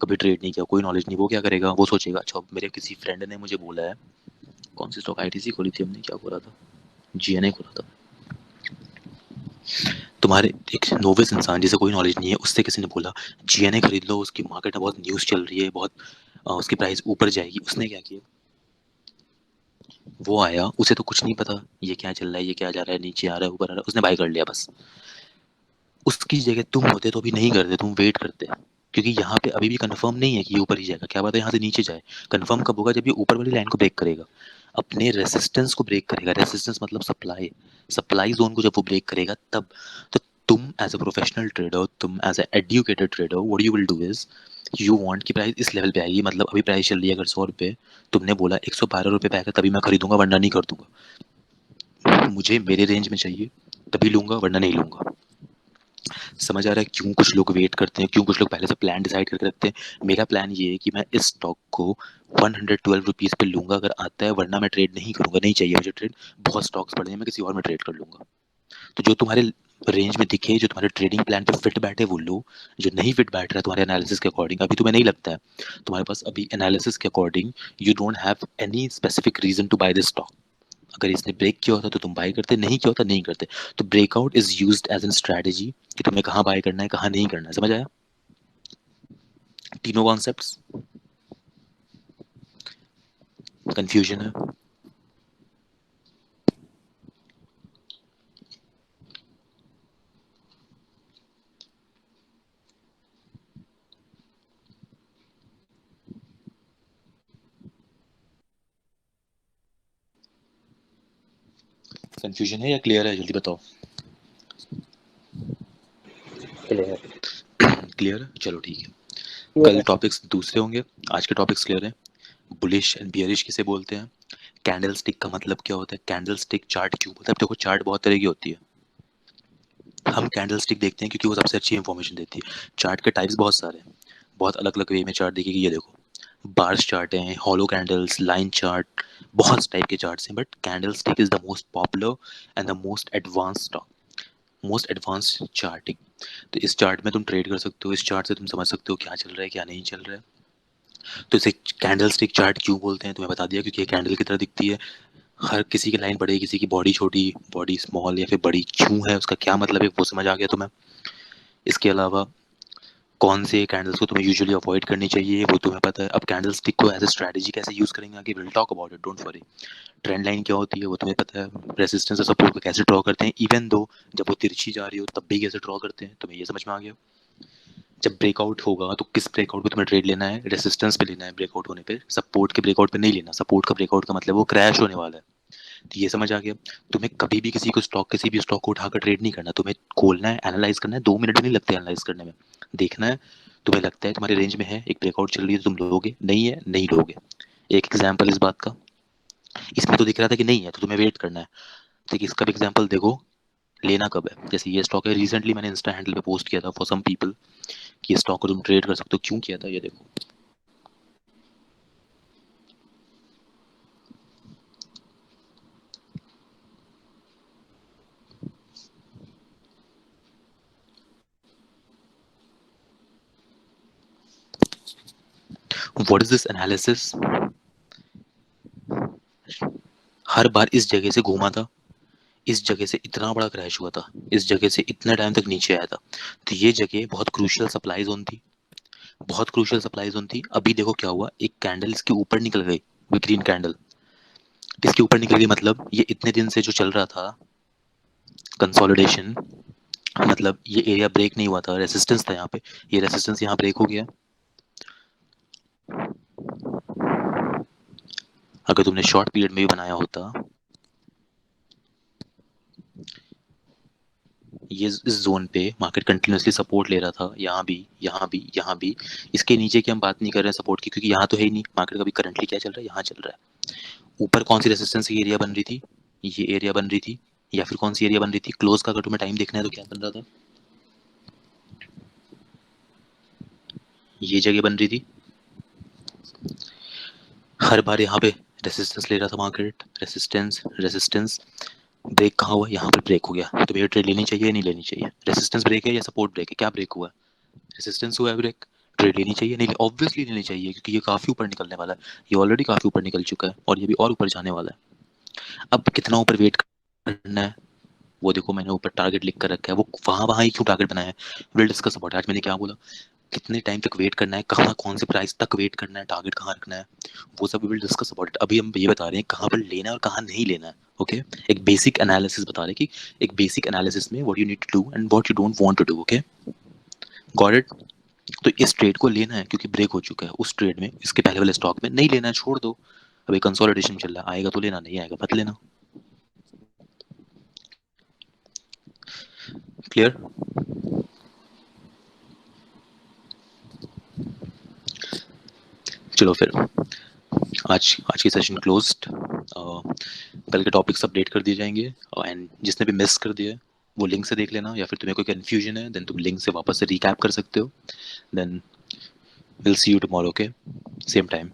[SPEAKER 1] कभी ट्रेड नहीं किया, कोई नॉलेज नहीं, वो क्या करेगा, वो सोचेगा अच्छा मेरे किसी फ्रेंड ने मुझे बोला है, कौन सी स्टॉक, आईटीसी खोली थी हमने, क्या खोला था, जीएनए खोला था। तुम्हारे एक नोविस इंसान जिसे कोई नॉलेज नहीं है, उससे किसी ने बोला जीएनए खरीद लो, उसकी मार्केट में बहुत न्यूज़ चल रही है, बहुत उसकी प्राइस ऊपर जाएगी, उसने क्या किया, वो आया, उसे तो कुछ नहीं पता ये क्या चल रहा है, ये क्या जा रहा है, नीचे आ रहा है, ऊपर आ रहा है, उसने बाय कर लिया बस। उसकी जगह तुम होते तो अभी नहीं करते, तुम वेट करते, क्योंकि यहाँ पे अभी भी कंफर्म नहीं है कि ये ऊपर ही जाएगा, क्या बात है यहाँ से नीचे जाए। कंफर्म कब होगा, जब ये ऊपर वाली लाइन को ब्रेक करेगा, अपने रेसिस्टेंस को ब्रेक करेगा, रेसिस्टेंस मतलब सप्लाई, सप्लाई जोन को जब वो ब्रेक करेगा तब। तो तुम एज अ प्रोफेशनल ट्रेडर, तुम as a educated trader, what you will do is you want कि प्राइस इस लेवल पे आएगी, मतलब अभी प्राइस चल रही है अगर 100 रुपये, तुमने बोला 112 रुपये पे आएगा तभी मैं खरीदूंगा, वरना नहीं कर दूंगा। मुझे मेरे रेंज में चाहिए तभी लूंगा, वरना नहीं लूंगा। समझ आ रहा है क्यों कुछ लोग वेट करते हैं, क्यों कुछ लोग पहले से प्लान डिसाइड करके रखते हैं? मेरा प्लान ये है कि मैं इस स्टॉक को 112 रुपीज़ पे लूंगा अगर आता है, वरना मैं ट्रेड नहीं करूंगा, नहीं चाहिए मुझे ट्रेड। बहुत स्टॉक्स पड़े हैं, मैं किसी और में ट्रेड कर लूंगा। तो जो तुम्हारे रेंज में दिखे, जो तुम्हारे ट्रेडिंग प्लान पे फिट बैठे वो लो, जो नहीं फिट बैठ रहा है तुम्हारे एनालिसिस के अकॉर्डिंग, अभी तुम्हें नहीं लगता है तुम्हारे पास अभी एनालिसिस के according, you don't have any specific reason to buy this stock, अगर इसने ब्रेक किया होता तो तुम बाय करते, नहीं किया होता नहीं करते। तो breakout is used as an strategy कि तुम्हें कहाँ बाय करना है कहाँ नहीं करना है। समझ आया तीनों कॉन्सेप्ट्स? कंफ्यूजन है? कंफ्यूजन है या क्लियर है? जल्दी बताओ। क्लियर है, चलो ठीक है। कल टॉपिक्स दूसरे होंगे, आज के टॉपिक्स क्लियर है। बुलिश एंड बियरिश किसे बोलते हैं, कैंडल स्टिक का मतलब क्या होता है, कैंडल स्टिक चार्ट क्यों होता है। देखो चार्ट बहुत तरह की होती है, हम कैंडल स्टिक देखते हैं क्योंकि वो सबसे अच्छी इंफॉर्मेशन देती है। चार्ट के टाइप्स बहुत सारे हैं, बहुत अलग अलग वे में चार्ट देखेगी। ये देखो बार्स चार्ट हैं, हॉलो कैंडल्स, लाइन चार्ट, बहुत टाइप के चार्ट्स हैं, but candle stick is the most popular and the most advance charting. तो इस चार्ट में तुम ट्रेड कर सकते हो, इस चार्ट से तुम समझ सकते हो क्या चल रहा है क्या नहीं चल रहा है। तो इसे कैंडल स्टिक चार्ट क्यों बोलते हैं तुम्हें बता दिया, क्योंकि ये कैंडल की तरह दिखती है। हर किसी की लाइन बड़ी, किसी की बॉडी छोटी, बॉडी स्मॉल या फिर बड़ी क्यों है, उसका क्या मतलब है वो समझ आ गया तुम्हें। इसके अलावा कौन से कैंडल्स को तुम्हें यूजुअली अवॉइड करनी चाहिए वो तुम्हें पता है। अब कैंडल स्टिक को एज ए स्ट्रैटेजी कैसे यूज करेंगे आगे will talk about it, don't worry. Trend line क्या होती है वो तुम्हें पता है, रेजिस्टेंस और सपोर्ट को कैसे ड्रॉ करते हैं, इवन दो जब वो तिरछी जा रही हो तब भी कैसे ड्रॉ करते हैं, तुम्हें ये समझ में आ गया। जब ब्रेकआउट होगा तो किस ब्रेकआउट पे तुम्हें ट्रेड लेना है, रेजिस्टेंस पे लेना है ब्रेकआउट होने पे, सपोर्ट के ब्रेकआउट पे नहीं लेना। सपोर्ट का ब्रेकआउट का मतलब वो क्रैश होने वाला है। तो ये समझ आ गया। तुम्हें कभी भी किसी को स्टॉक, किसी भी स्टॉक को उठाकर ट्रेड नहीं करना, तुम्हें खोलना है, एनालाइज करना है, 2 मिनट भी नहीं लगते एनालाइज करने में। देखना है तुम्हें लगता है तुम्हारे रेंज में है, एक ब्रेकआउट चल रही है तो तुम लोगे, नहीं है नहीं लोगे। एक एग्जाम्पल इस बात का, इसमें तो दिख रहा था कि नहीं है तो तुम्हें वेट करना है। तो इसका भी एग्जाम्पल देखो, लेना कब है। जैसे ये स्टॉक है, रिसेंटली मैंने इंस्टा हैंडल पे पोस्ट किया था फॉर सम पीपल कि स्टॉक को तुम ट्रेड कर सकते हो। क्यों किया था ये देखो, व्हाट इज दिस एनालिसिस। हर बार इस जगह से घूमा था, इस जगह से इतना बड़ा क्रैश हुआ था, इस जगह से इतने टाइम तक नीचे आया था। तो ये जगह बहुत क्रूशियल सप्लाई जोन थी, बहुत क्रूशियल सप्लाई जोन थी। अभी देखो क्या हुआ, एक कैंडल इसके ऊपर निकल गई, ग्रीन कैंडल इसके ऊपर निकल गई, मतलब ये इतने दिन से जो चल रहा था कंसोलिडेशन, मतलब ये एरिया ब्रेक नहीं हुआ था, रेसिस्टेंस था यहाँ पे, ये रेसिस्टेंस यहाँ ब्रेक हो गया। अगर तुमने शॉर्ट पीरियड में भी बनाया होता, ये इस जोन पे मार्केट कंटिन्यूसली सपोर्ट ले रहा था, यहाँ भी यहाँ भी यहाँ भी। इसके नीचे की हम बात नहीं कर रहे हैं सपोर्ट की, क्योंकि यहाँ तो है ही नहीं। मार्केट का भी करंटली क्या चल रहा है, यहाँ चल रहा है। ऊपर कौन सी रेजिस्टेंस की एरिया बन रही थी, ये एरिया बन रही थी, या फिर कौन सी एरिया बन रही थी क्लोज का। अगर तुम्हें टाइम देखना है तो क्या बन रहा था, ये जगह बन रही थी। हर बार यहाँ पे रेसिस्टेंस ले रहा था मार्केट, रेसिस्टेंस रेसिस्टेंस, ब्रेक कहाँ हुआ, यहाँ पर ब्रेक हो गया। तो भैया ट्रेड लेनी चाहिए या नहीं लेनी चाहिए, रेसिस्टेंस ब्रेक है या सपोर्ट ब्रेक है, क्या ब्रेक हुआ, रेसिस्टेंस हुआ है ब्रेक। ट्रेड लेनी चाहिए नहीं, ऑब्वियसली लेनी चाहिए, क्योंकि ये काफी ऊपर निकलने वाला है, ये ऑलरेडी काफी ऊपर निकल चुका है और ये भी और ऊपर जाने वाला है। अब कितना ऊपर वेट करना है वो देखो, मैंने ऊपर टारगेट लिख कर रखा है, वो वहां ही क्यों टारगेट बनाया है, विल डिस्कस अबाउट। आज मैंने क्या बोला, कितने टाइम तक वेट करना है, कहाँ कौन से प्राइस तक वेट करना है, टारगेट कहाँ रखना है, वो सब we will discuss about it. अभी हम ये बता रहे हैं कहाँ पर लेना है और कहाँ नहीं लेना है। ओके एक बेसिक एनालिसिस बता रहे हैं कि एक बेसिक एनालिसिस में what you need to do and what you don't want to do. Okay got it. तो इस ट्रेड को लेना है क्योंकि ब्रेक हो चुका है, उस ट्रेड में इसके पहले वाले स्टॉक में नहीं लेना है, छोड़ दो। अभी कंसोलिडेशन चल रहा है, आएगा तो लेना, नहीं आएगा मत लेना। क्लियर। चलो फिर आज आज की सेशन क्लोज्ड। कल के टॉपिक्स अपडेट कर दिए जाएंगे, एंड जिसने भी मिस कर दिया है वो लिंक से देख लेना, या फिर तुम्हें कोई कन्फ्यूजन है देन तुम लिंक से वापस से रिकैप कर सकते हो। Then will see you tomorrow, okay same time.